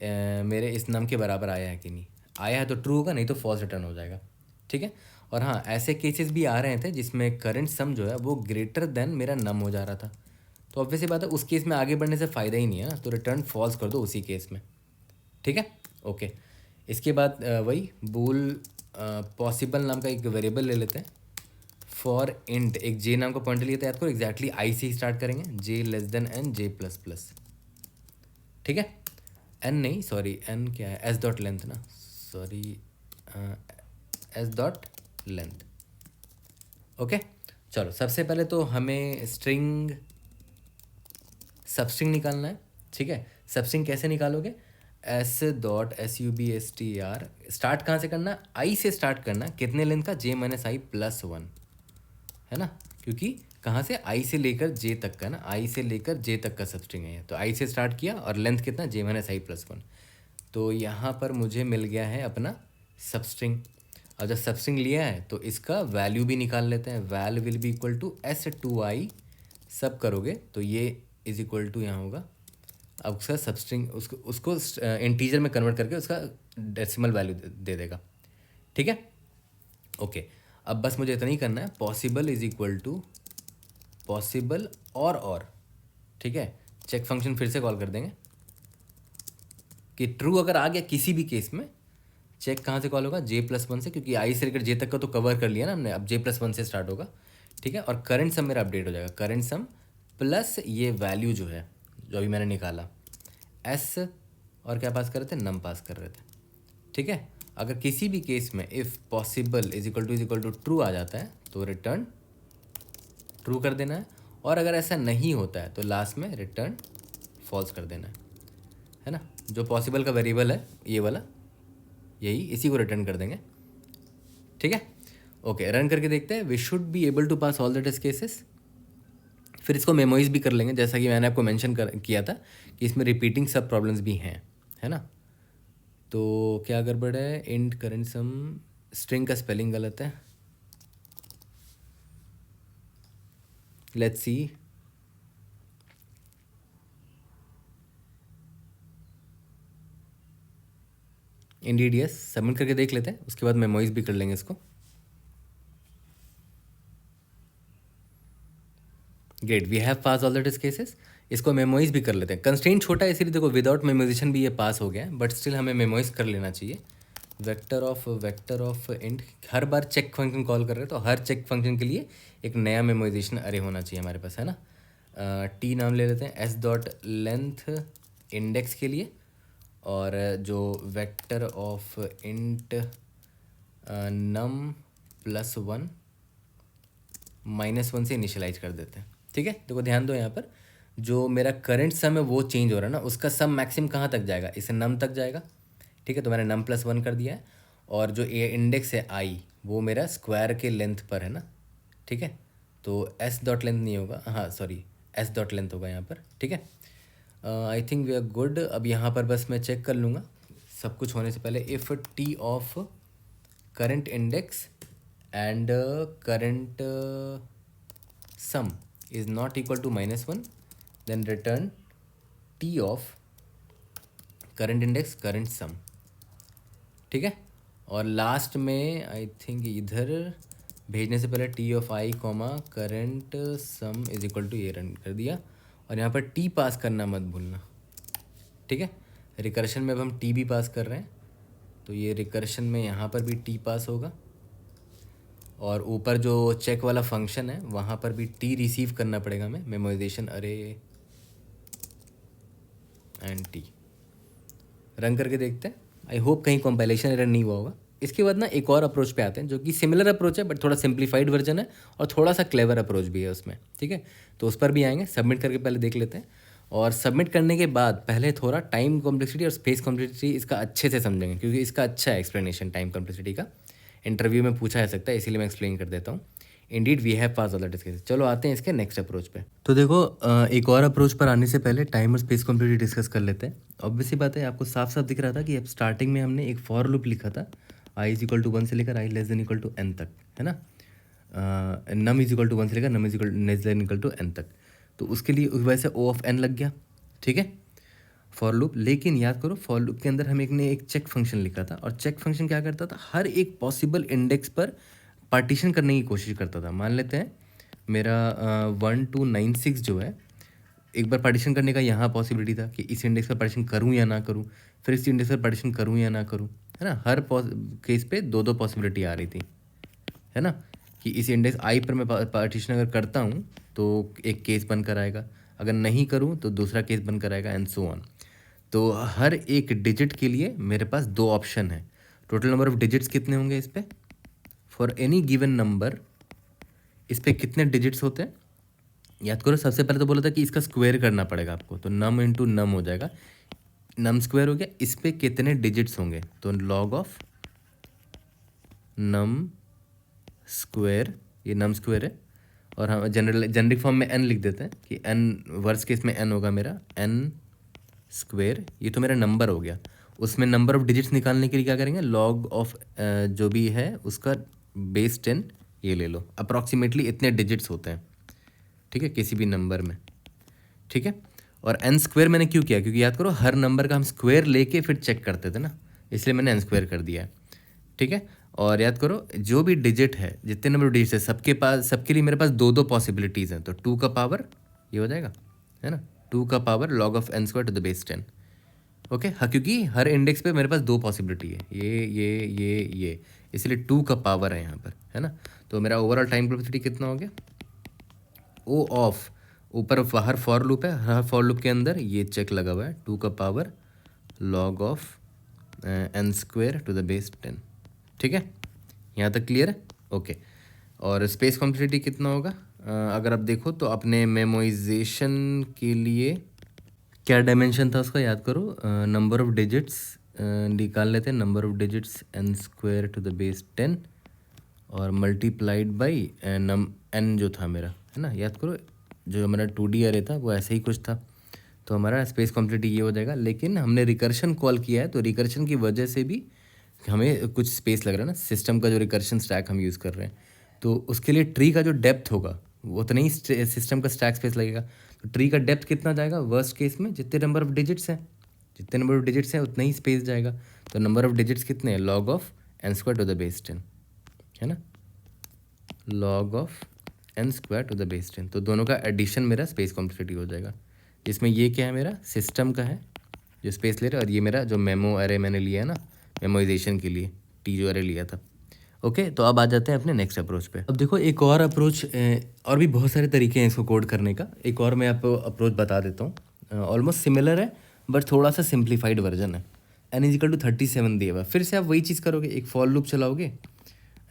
मेरे इस नम के बराबर आया है कि नहीं। आया है तो ट्रू होगा, नहीं तो फॉल्स रिटर्न हो जाएगा, ठीक है। और हाँ, ऐसे केसेस भी आ रहे थे जिसमें करंट सम जो है वो ग्रेटर देन मेरा नम हो जा रहा था, तो ऑब्वियसली बात है उस केस में आगे बढ़ने से फ़ायदा ही नहीं है ना, तो रिटर्न फॉल्स कर दो उसी केस में, ठीक है। ओके, इसके बाद वही बूल पॉसिबल नाम का एक वेरिएबल ले लेते हैं। फॉर इंट एक जे नाम का पॉइंटर लेते हैं, याद करो एग्जैक्टली आई से ही स्टार्ट करेंगे, जे लेस देन एन, जे प्लस प्लस, ठीक है। एन नहीं, सॉरी एन क्या है, एस डॉट लेंथ ना, sorry S dot length. Okay, चलो सबसे पहले तो हमें स्ट्रिंग सबस्ट्रिंग निकालना है, ठीक है। सबस्ट्रिंग कैसे निकालोगे, s.substr स्टार्ट कहाँ से करना, आई से स्टार्ट करना, कितने लेंथ का, j-i+1, है ना, क्योंकि कहाँ से, आई से लेकर जे तक का ना, आई से लेकर जे तक का सबस्ट्रिंग है, तो आई से स्टार्ट किया और लेंथ कितना, j-i+1। तो यहाँ पर मुझे मिल गया है अपना सबस्ट्रिंग। अब जब सबस्ट्रिंग लिया है तो इसका वैल्यू भी निकाल लेते हैं, val will be equal to s2i, सब करोगे तो ये इज इक्वल टू यहाँ होगा, अब उसका सबस्ट्रिंग उसको इंटीजर में कन्वर्ट करके उसका डेसिमल वैल्यू दे देगा, ठीक है। ओके, अब बस मुझे इतना ही करना है, possible is equal to possible और, ठीक है। चेक फंक्शन फिर से कॉल कर देंगे कि ट्रू अगर आ गया किसी भी केस में, चेक कहाँ से कॉल होगा, j+1 से, क्योंकि आई से लेकर जे तक का तो कवर कर लिया ना हमने, अब j+1 से स्टार्ट होगा, ठीक है। और करंट सम मेरा अपडेट हो जाएगा, करंट सम प्लस ये वैल्यू जो है जो अभी मैंने निकाला, एस और क्या पास कर रहे थे, नम पास कर रहे थे, ठीक है। अगर किसी भी केस में if possible is equal to true आ जाता है तो रिटर्न ट्रू कर देना है, और अगर ऐसा नहीं होता है तो लास्ट में रिटर्न फॉल्स कर देना है ना। जो पॉसिबल का वेरिएबल है ये वाला, यही इसी को रिटर्न कर देंगे, ठीक है। ओके, रन करके देखते हैं, we should be able to pass all the test cases. फिर इसको मेमोइज भी कर लेंगे, जैसा कि मैंने आपको मेंशन किया था कि इसमें रिपीटिंग सब प्रॉब्लम्स भी हैं, है ना। तो क्या गड़बड़ है, इंट करंट सम, स्ट्रिंग का स्पेलिंग गलत है, let's see. Indeed yes, submit करके देख लेते हैं, उसके बाद मेमोइज भी कर लेंगे इसको। Great, we have pass all the test cases. इसको मेमोइज भी कर लेते हैं, कंस्ट्रेंट छोटा है इसलिए देखो विदाउट मेमोइजेशन भी ये पास हो गया है, बट स्टिल हमें मेमोइज कर लेना चाहिए। वेक्टर ऑफ इंट, हर बार चेक फंक्शन कॉल कर रहे हैं तो हर चेक फंक्शन के लिए एक नया मेमोइजेशन अरे होना चाहिए हमारे पास, है ना। टी नाम ले लेते हैं, s डॉट लेंथ इंडेक्स के लिए, और जो वेक्टर ऑफ इंट नम +1 -1 से इनिशियलाइज कर देते हैं। ठीक है, देखो ध्यान दो, यहाँ पर जो मेरा करंट सम है वो चेंज हो रहा है ना, उसका सम मैक्सिमम कहाँ तक जाएगा, इसे नम तक जाएगा। ठीक है, तो मैंने नम +1 कर दिया है, और जो ए इंडेक्स है आई वो मेरा स्क्वायर के लेंथ पर है ना। ठीक है, तो एस डॉट लेंथ नहीं होगा, हाँ सॉरी एस डॉट लेंथ होगा यहाँ पर। ठीक है, I think we are good. अब यहाँ पर बस मैं चेक कर लूँगा सब कुछ होने से पहले, if T of current index and current sum is not equal to -1, then return T of current index current sum. ठीक है, और लास्ट में आई थिंक इधर भेजने से पहले T of i comma current sum is equal to ये run कर दिया, और यहाँ पर टी पास करना मत भूलना। ठीक है, रिकर्शन में अब हम टी भी पास कर रहे हैं, तो ये रिकर्शन में यहाँ पर भी टी पास होगा, और ऊपर जो चेक वाला फंक्शन है वहाँ पर भी टी रिसीव करना पड़ेगा हमें, मेमोराइजेशन अरे एंड टी। रन करके देखते हैं, आई होप कहीं कंपाइलेशन एरर नहीं हुआ होगा। इसके बाद ना एक और अप्रोच पे आते हैं जो कि सिमिलर अप्रोच है बट थोड़ा सिंप्लीफाइड वर्जन है, और थोड़ा सा क्लेवर अप्रोच भी है उसमें। ठीक है, तो उस पर भी आएंगे, सबमिट करके पहले देख लेते हैं, और सबमिट करने के बाद पहले थोड़ा टाइम कॉम्प्लेक्सिटी और स्पेस कॉम्प्लेक्सिटी इसका अच्छे से समझेंगे, क्योंकि इसका अच्छा है एक्सप्लेनेशन टाइम कॉम्प्लेक्सिटी का, इंटरव्यू में पूछा जा सकता है, इसीलिए मैं एक्सप्लेन कर देता हूँ। Indeed we have pass all that discuss. चलो आते हैं इसके नेक्स्ट अप्रोच पे। तो देखो एक और अप्रोच पर आने से पहले टाइम और स्पेस कॉम्प्लेक्सिटी डिस्कस कर लेते हैं। ऑब्वियसली बात है, आपको साफ साफ दिख रहा था कि अब स्टार्टिंग में हमने एक फॉर लूप लिखा था, आई इज इक्वल टू 1 से लेकर i less than equal to n तक, है ना। नम इज इक्वल टू 1 से लेकर num is equal less than equal to n तक, तो उसके लिए वैसे ओ ऑफ एन लग गया। ठीक है, फॉर लूप। लेकिन याद करो फॉर लूप के अंदर हम एक चेक फंक्शन लिखा था, और चेक फंक्शन क्या करता था, हर एक पॉसिबल इंडेक्स पर पार्टीशन करने की कोशिश करता था। मान लेते हैं मेरा 1 to 96 जो है, एक बार पार्टीशन करने का यहाँ पॉसिबिलिटी था कि इस इंडेक्स पर पार्टीशन करूँ या ना करूँ, फिर इस इंडेक्स पर पार्टीशन करूँ या ना करूँ, है ना। हर केस पे दो दो पॉसिबिलिटी आ रही थी, है ना, कि इस इंडेक्स आई पर मैं पार्टीशन अगर करता हूँ तो एक केस बनकर आएगा, अगर नहीं करूँ तो दूसरा केस बनकर आएगा, एंड सो ऑन। तो हर एक डिजिट के लिए मेरे पास दो ऑप्शन है। टोटल नंबर ऑफ डिजिट्स कितने होंगे इस पे, फॉर एनी गिवन नंबर इस पे कितने डिजिट्स होते हैं। याद करो सबसे पहले तो बोला था कि इसका स्क्वायर करना पड़ेगा आपको, तो नम इंटू नम हो जाएगा, नम स्क्वायर हो गया, इस पे कितने डिजिट्स होंगे, तो लॉग ऑफ नम स्क्वायर, ये नम स्क्वायर है, और हम जेनरिक फॉर्म में एन लिख देते हैं कि एन वर्स केस में एन होगा मेरा एन स्क्वायर, ये तो मेरा नंबर हो गया। उसमें नंबर ऑफ डिजिट्स निकालने के लिए क्या करेंगे, लॉग ऑफ जो भी है उसका बेस 10 ये ले लो, अप्रॉक्सीमेटली इतने डिजिट्स होते हैं। ठीक है, किसी भी नंबर में। ठीक है, और एन स्क्वायर मैंने क्यों किया, क्योंकि याद करो हर नंबर का हम स्क्वायर लेके फिर चेक करते थे ना, इसलिए मैंने एन स्क्वायर कर दिया है। ठीक है, और याद करो जो भी डिजिट है, जितने नंबर ऑफ डिजिट है सबके लिए मेरे पास दो दो पॉसिबिलिटीज़ हैं, तो 2 का पावर ये हो जाएगा, है ना, 2 का power log of n square to the base 10। Okay, हाँ, क्योंकि हर इंडेक्स पे मेरे पास दो पॉसिबिलिटी है, ये, इसलिए 2 का पावर है यहाँ पर, है ना। तो मेरा ओवरऑल टाइम कॉम्प्लेक्सिटी कितना हो गया, ओ ऑफ ऊपर हर फॉर लूप है, हर फॉर लूप के अंदर ये चेक लगा हुआ है, 2 का power log of n square to the base 10। ठीक है, यहाँ तक क्लियर है। ओके, और स्पेस कॉम्प्लेक्सिटी कितना होगा, अगर आप देखो तो अपने मेमोइजेशन के लिए क्या डायमेंशन था उसका, याद करो नंबर ऑफ डिजिट्स निकाल लेते हैं, number of digits n square to the base 10 और मल्टीप्लाइड बाई एन जो था मेरा, है ना। याद करो जो हमारा 2D अरे था वो ऐसे ही कुछ था, तो हमारा स्पेस कॉम्प्लेक्सिटी ये हो जाएगा। लेकिन हमने रिकर्शन कॉल किया है, तो रिकर्शन की वजह से भी हमें कुछ स्पेस लग रहा है ना, सिस्टम का जो रिकर्शन स्टैक हम यूज़ कर रहे हैं, तो उसके लिए ट्री का जो डेप्थ होगा वो उतना ही सिस्टम का स्टैक स्पेस लगेगा। तो ट्री का डेप्थ कितना जाएगा, वर्स्ट केस में जितने नंबर ऑफ डिजिट्स हैं उतना ही स्पेस जाएगा। तो नंबर ऑफ डिजिट्स कितने हैं, log of n square to the base 10, है ना, log of n square to the base 10। तो दोनों का एडिशन मेरा स्पेस कॉम्प्लेक्सिटी हो जाएगा, जिसमें ये क्या है, मेरा सिस्टम का है जो स्पेस ले रहा है, और ये मेरा जो मेमो अरे मैंने लिया है ना मेमोइजेशन के लिए, टी जो अरे लिया था। ओके, तो अब आ जाते हैं अपने नेक्स्ट अप्रोच पे। अब देखो एक और अप्रोच, और भी बहुत सारे तरीके हैं इसको कोड करने का, एक और मैं आपको अप्रोच बता देता हूँ, ऑलमोस्ट सिमिलर है बट थोड़ा सा सिंप्लीफाइड वर्जन है। n इज इक्वल टू 37 दिया हुआ है। फिर से आप वही चीज़ करोगे, एक फॉर लूप चलाओगे,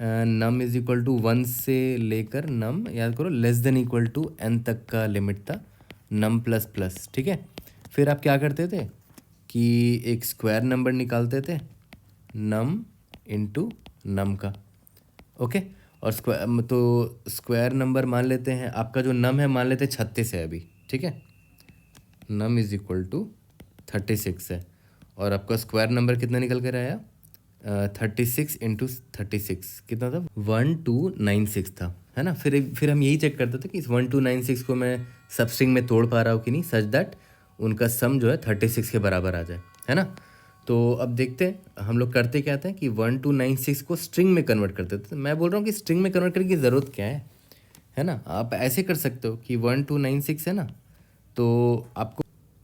नम इज इक्वल टू 1 से लेकर नम, याद करो less than equal to n तक का लिमिट था, नम प्लस प्लस, ठीक है। फिर आप क्या करते थे कि एक स्क्वायर नंबर निकालते थे नम इंटू नम का, ओके। और स्क्वायर तो स्क्वायर नंबर मान लेते हैं, आपका जो नम है मान लेते हैं 36 है अभी, ठीक है, नम इज इक्वल टू 36 है। और आपका स्क्वायर नंबर कितना निकल कर आया, 36 इंटू 36 कितना था, 1296 था, है ना। फिर हम यही चेक करते थे कि इस 1296 को मैं सबस्ट्रिंग में तोड़ पा रहा हूँ कि नहीं, सच दैट उनका सम जो है 36 के बराबर आ जाए, है ना। तो अब देखते हैं हम लोग करते क्या थे कि 1296 को स्ट्रिंग में कन्वर्ट करते थे। मैं बोल रहा हूँ कि स्ट्रिंग में कन्वर्ट करने की ज़रूरत क्या है ना। आप ऐसे कर सकते हो कि 1296 है ना, तो आपको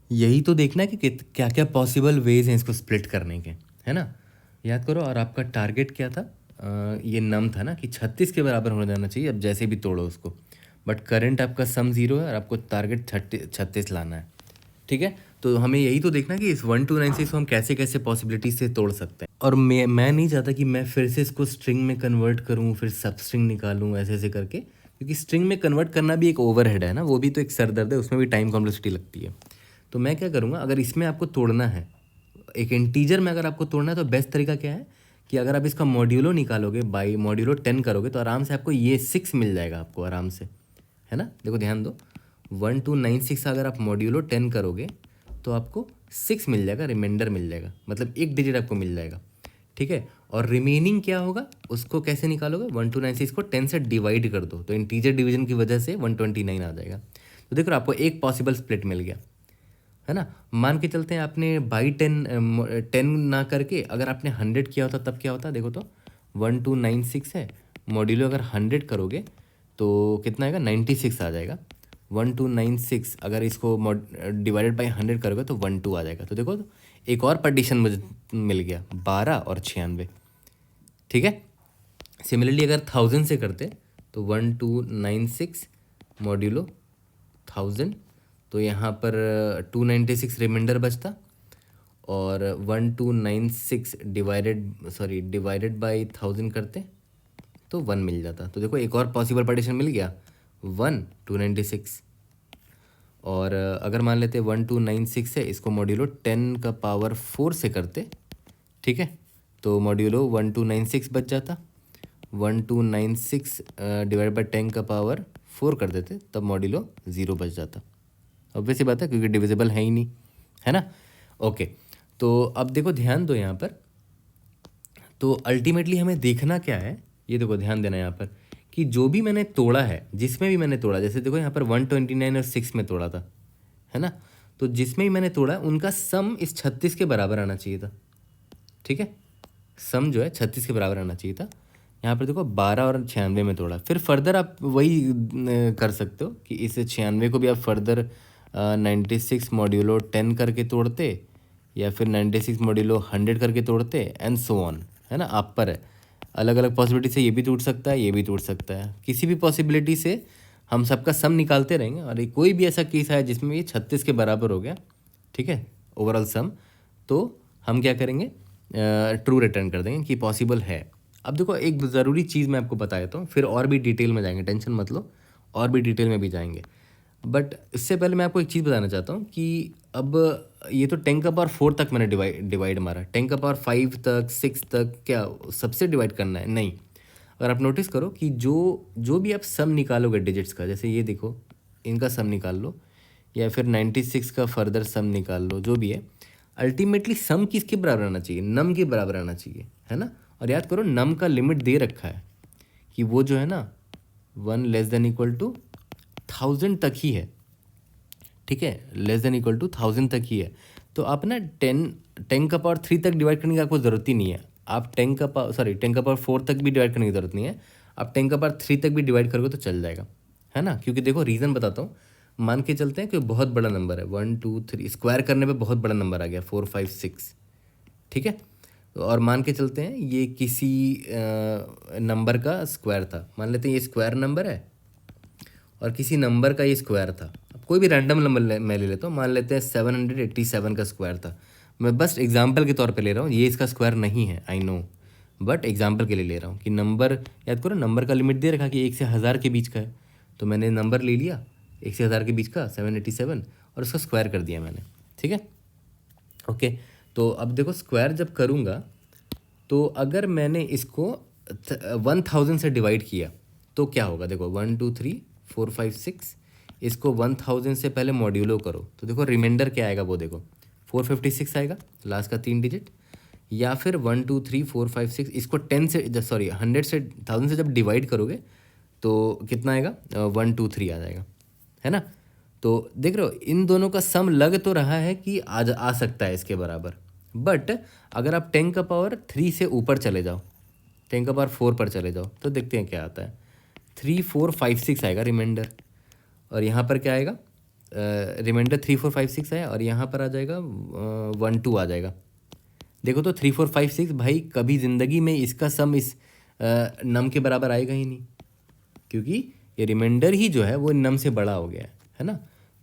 यही तो देखना है कि क्या क्या पॉसिबल वेज हैं इसको स्प्लिट करने के, है ना। याद करो, और आपका टारगेट क्या था, ये नम था ना कि 36 के बराबर होने जाना चाहिए, अब जैसे भी तोड़ो उसको। बट करंट आपका सम 0 है और आपको टारगेट 36 लाना है, ठीक है। तो हमें यही तो देखना कि इस 1296 को हम कैसे कैसे पॉसिबिलिटी से तोड़ सकते हैं। और मैं नहीं चाहता कि मैं फिर से इसको स्ट्रिंग में कन्वर्ट करूँ, फिर सब स्ट्रिंग निकालूँ ऐसे ऐसे करके, क्योंकि स्ट्रिंग में कन्वर्ट करना भी एक ओवरहेड है ना, वो भी तो एक सरदर्द है, उसमें भी टाइम कॉम्प्लेक्सिटी लगती है। तो मैं क्या करूँगा, अगर इसमें आपको तोड़ना है, एक इंटीजर में अगर आपको तोड़ना है, तो बेस्ट तरीका क्या है कि अगर आप इसका मॉड्यूलो निकालोगे, बाई मॉड्यूलो 10 करोगे, तो आराम से आपको ये 6 मिल जाएगा आपको आराम से, है ना। देखो ध्यान दो, 1296 अगर आप मॉड्यूलो 10 करोगे तो आपको 6 मिल जाएगा, रिमाइंडर मिल जाएगा, मतलब एक डिजिट आपको मिल जाएगा, ठीक है। और रिमेनिंग क्या होगा उसको कैसे निकालोगे, 1296 को 10 से डिवाइड कर दो, तो इंटीजर डिवीजन की वजह से 129 आ जाएगा। तो देखो आपको एक पॉसिबल स्प्लिट मिल गया, है ना। मान के चलते हैं आपने बाई 10 ना करके अगर आपने 100 किया होता तब क्या होता, देखो तो 1296 है, मॉड्यूलो अगर 100 करोगे तो कितना आएगा, 96 आ जाएगा। 1296 अगर इसको डिवाइडेड बाई 100 करोगे तो 12 आ जाएगा। तो देखो तो एक और पार्टीशन मुझे मिल गया, 12 और 96, ठीक है। सिमिलरली अगर 1000 से करते तो 1296 मॉड्यूलो 1000, तो यहाँ पर 296 रिमाइंडर बचता, और 1296 डिवाइडेड बाई 1000 करते तो 1 मिल जाता। तो देखो एक और पॉसिबल पार्टीशन मिल गया, 1 296। और अगर मान लेते 1296 है, इसको मॉड्यूलो 10 का पावर 4 से करते, ठीक है, तो मॉड्यूलो 1296 बच जाता। 1296 डिवाइड बाई 10 का पावर 4 कर देते, तब मॉड्यूलो 0 बच जाता। ऑब्वियस सी बात है, क्योंकि डिविजिबल है ही नहीं, है ना। ओके, तो अब देखो ध्यान दो यहाँ पर, तो अल्टीमेटली हमें देखना क्या है, ये देखो ध्यान देना यहाँ पर कि जो भी मैंने तोड़ा है, जिसमें भी मैंने तोड़ा, जैसे देखो यहाँ पर 129 और 6 में तोड़ा था, है ना, तो जिसमें भी मैंने तोड़ा उनका सम इस 36 के बराबर आना चाहिए था, ठीक है। सम जो है 36 के बराबर आना चाहिए था। यहाँ पर देखो 12 और 96 में तोड़ा, फिर फर्दर आप वही कर सकते हो कि इस 96 को भी आप फर्दर 96 मॉड्यूलो 10 करके तोड़ते, या फिर 96 मॉड्यूलो 100 करके तोड़ते, एंड सो ऑन, है ना। आप पर है, अलग अलग पॉसिबिलिटी से ये भी टूट सकता है, ये भी टूट सकता है, किसी भी पॉसिबिलिटी से हम सबका सम निकालते रहेंगे। और कोई भी ऐसा केस है जिसमें ये 36 के बराबर हो गया, ठीक है, ओवरऑल सम, तो हम क्या करेंगे, ट्रू रिटर्न कर देंगे कि पॉसिबल है। अब देखो एक ज़रूरी चीज़ मैं आपको बता देता हूँ, फिर और भी डिटेल में जाएंगे, टेंशन मत लो, और भी डिटेल में भी जाएंगे। बट इससे पहले मैं आपको एक चीज़ बताना चाहता हूँ कि अब ये तो 10 का पावर 4 तक मैंने डिवाइड मारा, 10 का पावर 5 तक 6 तक क्या सबसे डिवाइड करना है, नहीं। अगर आप नोटिस करो कि जो भी आप सम निकालोगे डिजिट्स का, जैसे ये देखो इनका सम निकाल लो, या फिर 96 का फर्दर सम निकाल लो, जो भी है, अल्टीमेटली सम किसके बराबर आना चाहिए, नम के बराबर आना चाहिए, है ना। और याद करो नम का लिमिट दे रखा है कि वो जो है ना 1 लेस देन इक्वल टू 1000 तक ही है, ठीक है, लेस देन इक्वल टू 1000 तक ही है। तो आप ना 10 का पावर 3 तक डिवाइड करने की आपको ज़रूरत ही नहीं है, आप 10 का पावर 4 तक भी डिवाइड करने की ज़रूरत नहीं है, आप 10 का पावर 3 तक भी डिवाइड करोगे तो चल जाएगा, है ना। क्योंकि देखो रीज़न बताता हूँ, मान के चलते हैं कि बहुत बड़ा नंबर है, 1 2 3 स्क्वायर करने पे बहुत बड़ा नंबर आ गया 4 5 6, ठीक है। और मान के चलते हैं ये किसी नंबर का स्क्वायर था, मान लेते हैं ये स्क्वायर नंबर है और किसी नंबर का ये स्क्वायर था। अब कोई भी रैंडम नंबर मैं ले लेता हूँ, मान लेते हैं 787 का स्क्वायर था। मैं बस एग्जाम्पल के तौर पे ले रहा हूँ, ये इसका स्क्वायर नहीं है, आई नो, बट एग्जाम्पल के लिए ले रहा हूँ कि नंबर, याद करो नंबर का लिमिट दे रखा कि 1 से 1000 के बीच का है, तो मैंने नंबर ले लिया 1 से 1000 के बीच का 787 और उसका स्क्वायर कर दिया मैंने, ठीक है। ओके, तो अब देखो स्क्वायर जब करूँगा तो अगर मैंने इसको 1000 से डिवाइड किया तो क्या होगा, देखो 1 2 3 4 5 6, इसको 1000 से पहले मॉड्यूलो करो तो देखो रिमाइंडर क्या आएगा, वो देखो 456 आएगा, लास्ट का 3 डिजिट। या फिर 1 2 3 4 5 6, इसको 10 से सॉरी 100 से 1000 से जब डिवाइड करोगे तो कितना आएगा, 1 2 3 आ जाएगा, है ना। तो देख रहे हो इन दोनों का सम लग तो रहा है कि आज आ सकता है इसके बराबर, बट अगर आप 10 का पावर 3 से ऊपर चले जाओ, 10 का पावर 4 पर चले जाओ तो देखते हैं क्या आता है, 3 4 5 6 आएगा रिमाइंडर, और यहाँ पर क्या आएगा, रिमाइंडर 3 4 5 6 है, और यहाँ पर आ जाएगा 1 2 आ जाएगा। देखो तो 3 4 5 6 भाई कभी ज़िंदगी में इसका सम इस नम के बराबर आएगा ही नहीं, क्योंकि ये रिमाइंडर ही जो है वो नम से बड़ा हो गया है ना।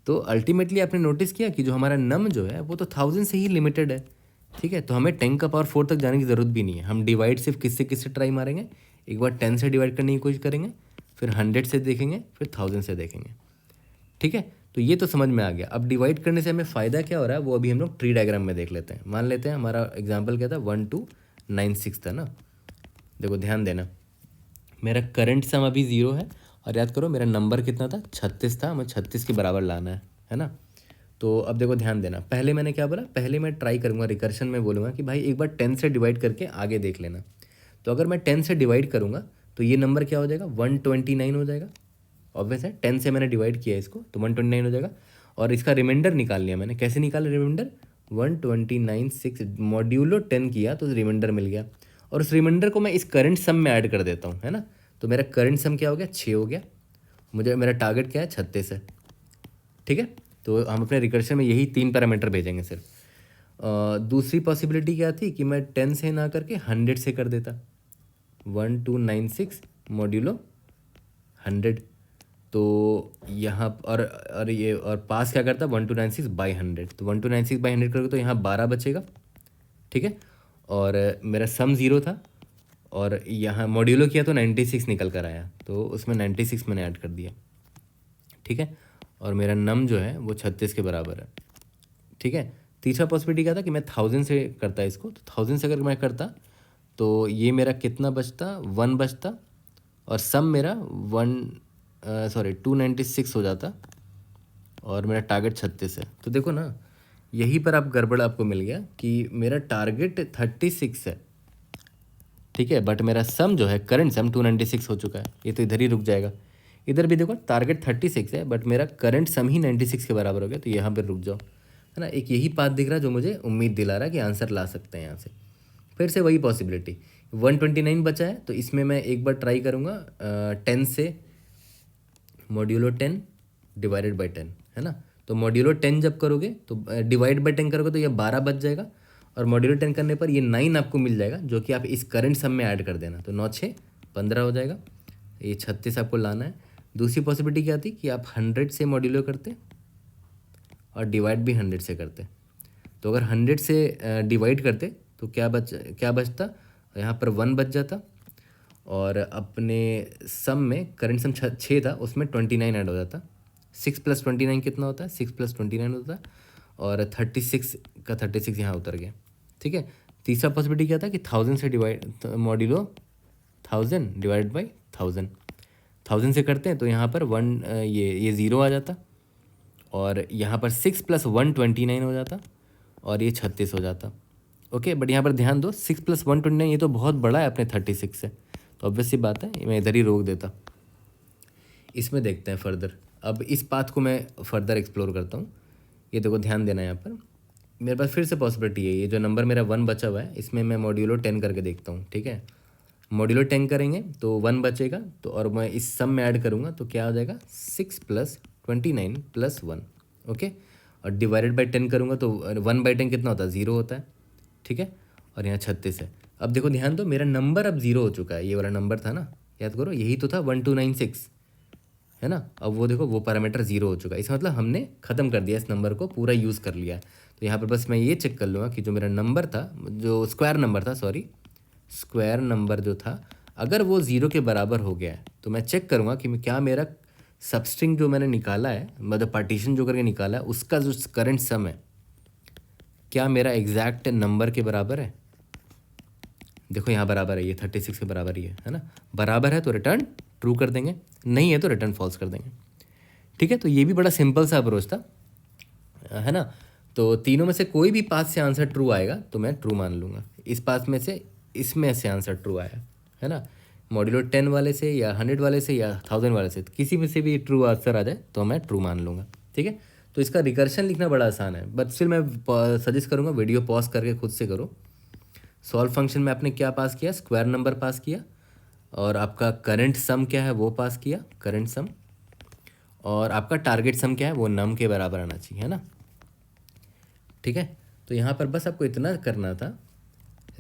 तो अल्टीमेटली आपने नोटिस किया कि जो हमारा नम जो है वो तो 1000 से ही लिमिटेड है, ठीक है। तो हमें 10 का पावर 4 तक जाने की ज़रूरत भी नहीं है, हम डिवाइड सिर्फ किससे ट्राई मारेंगे, एक बार 10 से डिवाइड करने की कोशिश करेंगे, फिर 100 से देखेंगे, फिर 1000 से देखेंगे, ठीक है। तो ये तो समझ में आ गया। अब डिवाइड करने से हमें फ़ायदा क्या हो रहा है वो अभी हम लोग ट्री डायग्राम में देख लेते हैं। मान लेते हैं हमारा एग्जाम्पल क्या था, 1296 था ना। देखो ध्यान देना, मेरा करंट सम अभी 0 है, और याद करो मेरा नंबर कितना था, 36 था, हमें 36 के बराबर लाना है ना। तो अब देखो ध्यान देना, पहले मैंने क्या बोला, पहले मैं ट्राई करूँगा रिकर्शन में, बोलूँगा कि भाई एक बार 10 से डिवाइड करके आगे देख लेना। तो अगर मैं 10 से डिवाइड करूँगा तो ये नंबर क्या हो जाएगा, 129 हो जाएगा। ऑब्वियस है, 10 से मैंने डिवाइड किया इसको तो 129 हो जाएगा, और इसका रिमाइंडर निकाल लिया मैंने। कैसे निकाला रिमाइंडर, 129 मॉड्यूलो 10 किया तो रिमाइंडर मिल गया, और उस रिमाइंडर को मैं इस करंट सम में ऐड कर देता हूँ, है ना। तो मेरा करंट सम क्या हो गया, 6 हो गया। मुझे मेरा टारगेट क्या है, 36 है, ठीक है। तो हम अपने रिकर्शन में यही 3 पैरामीटर भेजेंगे सिर्फ। दूसरी पॉसिबिलिटी क्या थी कि मैं 10 से ना करके 100 से कर देता, 1296 मॉड्यूलो 100। तो यहाँ और ये और पास क्या करता, 1296 बाई 100, तो 1296 बाई 100 करोगे तो यहाँ 12 बचेगा, ठीक है। और मेरा सम 0 था, और यहाँ मॉड्यूलो किया तो 96 निकल कर आया, तो उसमें 96 मैंने ऐड कर दिया, ठीक है। और मेरा नम जो है वो 36 के बराबर है, ठीक है। तीसरा पॉसिबिलिटी क्या था कि मैं 1000 से करता इसको, तो 1000 से अगर मैं करता तो ये मेरा कितना बचता, 1 बचता, और सम मेरा 296 हो जाता, और मेरा टारगेट 36 है। तो देखो ना, यहीं पर आप गड़बड़ आपको मिल गया कि मेरा टारगेट 36 है, ठीक है, बट मेरा सम जो है करंट सम 296 हो चुका है, ये तो इधर ही रुक जाएगा। इधर भी देखो टारगेट 36 है, बट मेरा करंट सम ही 96 के बराबर हो गया, तो यहाँ पर रुक जाओ, है ना। एक यही पाथ दिख रहा है जो मुझे उम्मीद दिला रहा है कि आंसर ला सकते हैं यहाँ से। फिर से वही पॉसिबिलिटी, 129 बचा है, तो इसमें मैं एक बार ट्राई करूँगा 10 से मॉड्यूलो 10 डिवाइडेड बाई 10, है ना। तो मॉड्यूलो 10 जब करोगे तो डिवाइड बाई 10 करोगे तो ये 12 बच जाएगा, और मॉड्यूलो 10 करने पर ये 9 आपको मिल जाएगा, जो कि आप इस करंट सम में ऐड कर देना, तो 9 6 15 हो जाएगा, ये 36 आपको लाना है। दूसरी पॉसिबिलिटी क्या थी कि आप 100 से मॉड्यूलो करते और डिवाइड भी 100 से करते। तो अगर 100 से डिवाइड करते तो क्या बचता, यहाँ पर 1 बच जाता, और अपने सम में करंट सम 6 था, उसमें 29 ऐड हो जाता। 6 + 29 कितना होता है, 6 + 29 होता है, और 36 का 36 यहाँ उतर गया, ठीक है। तीसरा पॉसिबिलिटी क्या था कि 1000 से डिवाइड मॉड्यूलो 1000 डिवाइड बाई 1000 से करते हैं तो यहाँ पर ये 0 आ जाता, और यहाँ पर 6 + 129 हो जाता, और ये 36 हो जाता। ओके, बट यहाँ पर ध्यान दो, 6 + 129 ये तो बहुत बड़ा है अपने 36 से, तो ऑब्वियस सी बात है मैं इधर ही रोक देता। इसमें देखते हैं फर्दर, अब इस पाथ को मैं फर्दर एक्सप्लोर करता हूँ। ये देखो ध्यान देना, यहाँ पर मेरे पास फिर से पॉसिबिलिटी है, ये जो नंबर मेरा 1 बचा हुआ है इसमें मैं मॉड्यूलो 10 करके देखता हूँ, ठीक है। मॉड्यूलो 10 करेंगे तो 1 बचेगा, तो और मैं इस सम में ऐड करूँगा तो क्या हो जाएगा, 6 + 29 + 1, ओके। और डिवाइडेड बाई 10 करूँगा तो 1/10 कितना होता है, 0 होता है, ठीक है। और यहाँ 36 है। अब देखो ध्यान दो, मेरा नंबर अब 0 हो चुका है, ये वाला नंबर था ना, याद करो यही तो था 1296, है ना। अब वो देखो वो पैरामीटर 0 हो चुका है, इसका मतलब हमने ख़त्म कर दिया इस नंबर को, पूरा यूज़ कर लिया है। तो यहाँ पर बस मैं ये चेक कर लूँगा कि जो मेरा नंबर था, जो स्क्वायर नंबर था, सॉरी स्क्वायर नंबर जो था, अगर वो 0 के बराबर हो गया है तो मैं चेक करूँगा कि क्या मेरा सबस्ट्रिंग जो मैंने निकाला है, मतलब पार्टीशन जो करके निकाला है, उसका जो करंट सम है क्या मेरा एग्जैक्ट नंबर के बराबर है। देखो यहाँ बराबर है, ये 36 के बराबर ही है ना। बराबर है तो रिटर्न ट्रू कर देंगे, नहीं है तो रिटर्न फॉल्स कर देंगे। ठीक है, तो ये भी बड़ा सिंपल सा अप्रोच था, है ना। तो तीनों में से कोई भी पाथ से आंसर ट्रू आएगा तो मैं ट्रू मान लूँगा। इस पाथ में से इसमें से आंसर ट्रू आया है ना, मॉड्यूलो 10 वाले से या 100 वाले से या 1000 वाले से, किसी में से भी ट्रू आंसर आ जाए तो मैं ट्रू मान लूँगा। ठीक है, तो इसका रिकर्शन लिखना बड़ा आसान है, बट फिर मैं सजेस्ट करूँगा वीडियो पॉज करके खुद से करो। सॉल्व फंक्शन में आपने क्या पास किया, स्क्वायर नंबर पास किया, और आपका करंट सम क्या है वो पास किया, करंट सम, और आपका टारगेट सम क्या है वो नम के बराबर आना चाहिए, है ना। ठीक है, तो यहाँ पर बस आपको इतना करना था,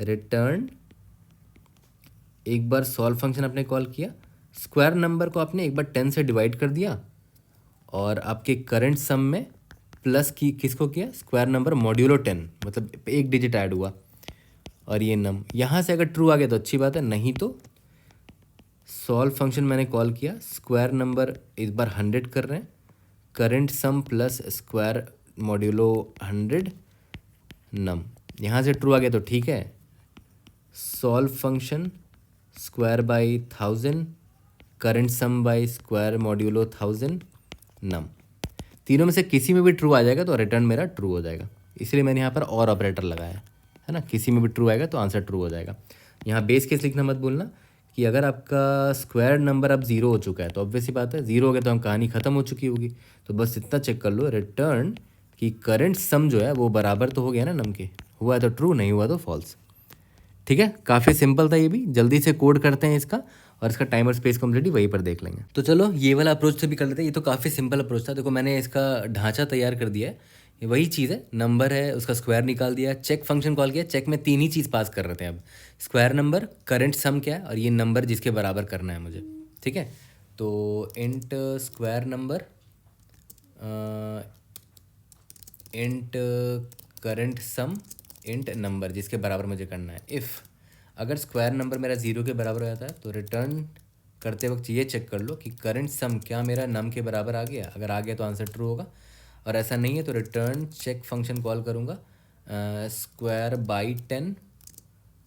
रिटर्न, एक बार सॉल्व फंक्शन आपने कॉल किया, स्क्वायर नंबर को आपने एक बार 10 से डिवाइड कर दिया, और आपके करंट सम में प्लस की किसको किया, स्क्वायर नंबर मॉड्यूलो 10, मतलब एक डिजिट ऐड हुआ, और ये नम। यहाँ से अगर ट्रू आ गया तो अच्छी बात है, नहीं तो सॉल्व फंक्शन मैंने कॉल किया, स्क्वायर नंबर इस बार 100 कर रहे हैं, current sum plus square modulo 100 नम। यहाँ से ट्रू आ गया तो ठीक है, solve function square by 1000 current some by square modulo 1000 नम। तीनों में से किसी में भी ट्रू आ जाएगा तो रिटर्न मेरा ट्रू हो जाएगा, इसलिए मैंने यहाँ पर और ऑपरेटर लगाया है ना। किसी में भी ट्रू आएगा तो आंसर ट्रू हो जाएगा। यहाँ बेस केस लिखना मत भूलना कि अगर आपका स्क्वायर नंबर अब 0 हो चुका है तो ऑब्वियस सी बात है, 0 हो गया तो हम कहानी ख़त्म हो चुकी होगी। तो बस इतना चेक कर लो, रिटर्न कि करंट सम जो है वो बराबर तो हो गया ना नम के, हुआ तो ट्रू, नहीं हुआ तो फॉल्स। ठीक है, काफ़ी सिंपल था ये भी। जल्दी से कोड करते हैं इसका, और इसका टाइमर स्पेस कम्प्लीटली वहीं पर देख लेंगे। तो चलो ये वाला अप्रोच से भी कर लेते हैं, ये तो काफ़ी सिंपल अप्रोच था। देखो मैंने इसका ढांचा तैयार कर दिया है, ये वही चीज़ है, नंबर है उसका स्क्वायर निकाल दिया, चेक फंक्शन कॉल किया, चेक में 3 ही चीज़ पास कर रहे थे। अब स्क्वायर नंबर, करंट सम क्या है, और ये नंबर जिसके बराबर करना है मुझे। ठीक है, तो int square number, int current सम, इंट नंबर जिसके बराबर मुझे करना है। इफ़ अगर स्क्वायर नंबर मेरा 0 के बराबर हो जाता है तो रिटर्न करते वक्त ये चेक कर लो कि करंट सम क्या मेरा नम के बराबर आ गया। अगर आ गया तो आंसर ट्रू होगा, और ऐसा नहीं है तो रिटर्न चेक फंक्शन कॉल करूँगा, स्क्वायर बाई 10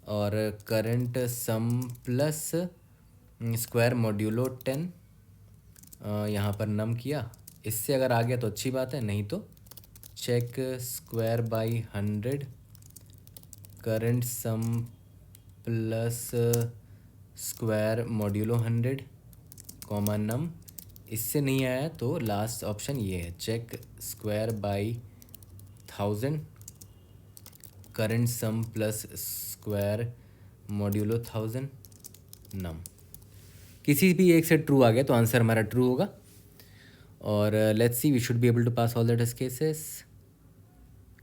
और current sum plus square modulo 10, यहाँ पर नम किया। इससे अगर आ गया तो अच्छी बात है, नहीं तो check square by 100 current sum plus square modulo 100 comma num. इससे नहीं आया तो लास्ट ऑप्शन ये है, check square by 1000 current sum plus square modulo 1000 num. किसी भी एक से ट्रू आ गया तो आंसर हमारा ट्रू होगा। और let's see, we should be able to pass all the test cases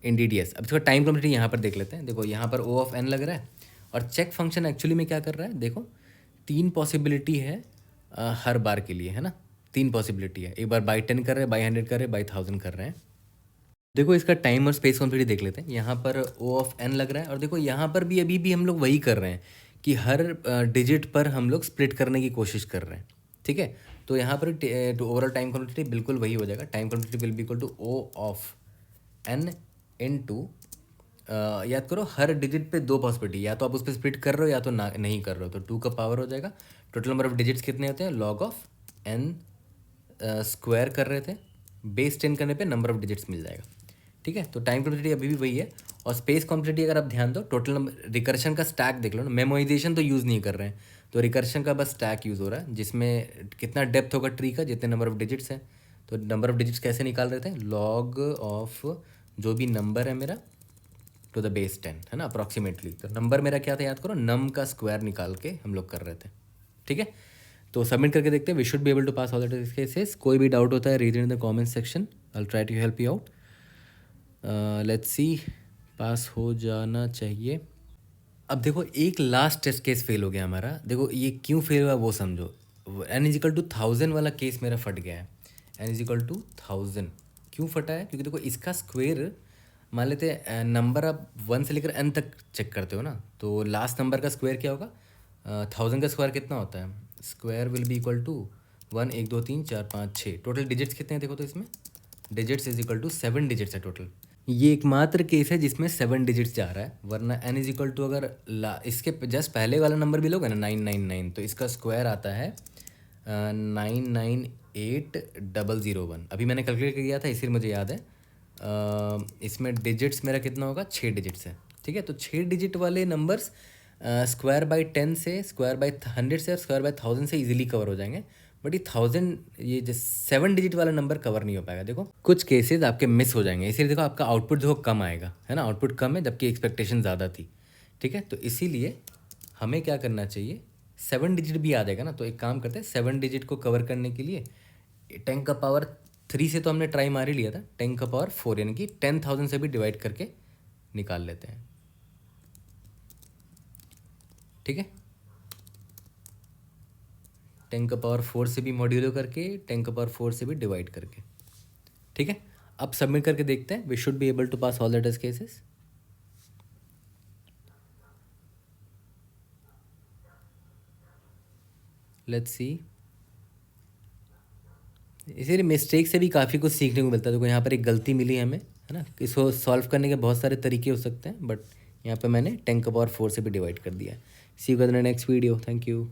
indeed yes. अब इसका टाइम कम्प्लीट यहाँ पर देख लेते हैं। देखो यहाँ पर ओ ऑफ एन लग रहा है, और चेक फंक्शन एक्चुअली में क्या कर रहा है, देखो 3 पॉसिबिलिटी है हर बार के लिए, है ना। 3 पॉसिबिलिटी है, एक बार बाई 10 कर रहे हैं, बाई 100 कर रहे हैं, बाई 1000 कर रहे हैं। देखो इसका टाइम और स्पेस कम्प्लीट देख लेते हैं। यहाँ पर ओ ऑफ एन लग रहा है, और देखो यहाँ पर भी अभी भी हम लोग वही कर रहे हैं कि हर डिजिट पर हम लोग स्प्लिट करने की कोशिश कर रहे हैं। ठीक है, तो यहाँ पर ओवरऑल टाइम कम्प्लीटिटी बिल्कुल वही हो जाएगा। Time complexity will be equal to O of n into, याद करो हर डिजिट पे 2 पॉसिबिलिटी, या तो आप उस पर स्प्लिट कर रहे हो या तो नहीं कर रहे हो, तो 2 का पावर हो जाएगा। टोटल नंबर ऑफ डिजिट्स कितने होते हैं, लॉग ऑफ एन स्क्वायर कर रहे थे, बेस 10 करने पे नंबर ऑफ डिजिट्स मिल जाएगा। ठीक है, तो टाइम कम्प्लीटिटी अभी भी वही है। और स्पेस कम्प्लीटिटी अगर आप ध्यान दो, टोटल नंबर, रिकर्शन का स्टैक देख लो ना, मेमोराइजेशन तो यूज़ नहीं कर रहे हैं, तो रिकर्शन का बस स्टैक यूज़ हो रहा है, जिसमें कितना डेप्थ होगा ट्री का, जितने नंबर ऑफ डिजिट्स हैं। तो नंबर ऑफ डिजिट्स कैसे निकाल रहे थे, लॉग ऑफ जो भी नंबर है मेरा टू द बेस 10, है ना, अप्रॉक्सीमेटली। तो नंबर मेरा क्या था, याद करो, नम का स्क्वायर निकाल के हम लोग कर रहे थे। ठीक है, तो सबमिट करके देखते हैं। We should be able to pass all the test cases. कोई भी डाउट होता है read in the comment section, I will try to help you out. Let's see, pass हो जाना चाहिए। अब देखो एक लास्ट टेस्ट केस फेल हो गया हमारा। देखो ये क्यों फेल हुआ वो समझो। n इज इक्वल टू 1000 वाला केस मेरा फट गया है। n इज इक्वल टू 1000 क्यों फटा है? क्योंकि देखो इसका स्क्वायर मान लेते हैं, नंबर आप 1 से लेकर n तक चेक करते हो ना, तो लास्ट नंबर का स्क्वायर क्या होगा? 1000 का स्क्वायर कितना होता है? Square will be equal to 1 1 2 3 4 5 6। Total digits कितने हैं देखो तो इसमें digits is equal to 7 digits है टोटल। ये एकमात्र केस है जिसमें 7 डिजिट्स जा रहा है, वरना n इज इक्वल टू अगर इसके जस्ट पहले वाला नंबर भी लोगे ना 999, तो इसका स्क्वायर आता है 998001। अभी मैंने कैलकुलेट किया था इसीलिए मुझे याद है। इसमें डिजिट्स मेरा कितना होगा? 6 डिजिट्स है, ठीक है। तो 6 डिजिट वाले नंबर्स स्क्वायर बाई 10 से, स्क्वायर बाई 100 से और स्क्वायर बाई 1000 से इजीली कवर हो जाएंगे, बट ये 1000 ये जो 7 डिजिट वाला नंबर कवर नहीं हो पाएगा। देखो कुछ केसेस आपके मिस हो जाएंगे, इसीलिए देखो आपका आउटपुट देखो कम आएगा, है ना। आउटपुट कम है जबकि एक्सपेक्टेशन ज़्यादा थी, ठीक है। तो इसीलिए हमें क्या करना चाहिए, 7 डिजिट भी आ जाएगा ना, तो एक काम करते हैं 7 डिजिट को कवर करने के लिए 10 का पावर 3 से तो हमने ट्राई मार ही लिया था, 10 का पावर 4 यानी कि 10,000 से भी डिवाइड करके निकाल लेते हैं, ठीक है। 10 का पावर 4 से भी मॉड्यूलो करके, 10 का पावर 4 से भी डिवाइड करके, ठीक है। अब सबमिट करके देखते हैं। We should be able to pass all the test cases. Let's see. इसीलिए मिस्टेक से भी काफ़ी कुछ सीखने को मिलता है। देखो यहाँ पर एक गलती मिली हमें, है ना। इसको सॉल्व करने के बहुत सारे तरीके हो सकते हैं, बट यहाँ पे मैंने 10 का पावर 4 से भी डिवाइड कर दिया है। See you in the next video. Thank you.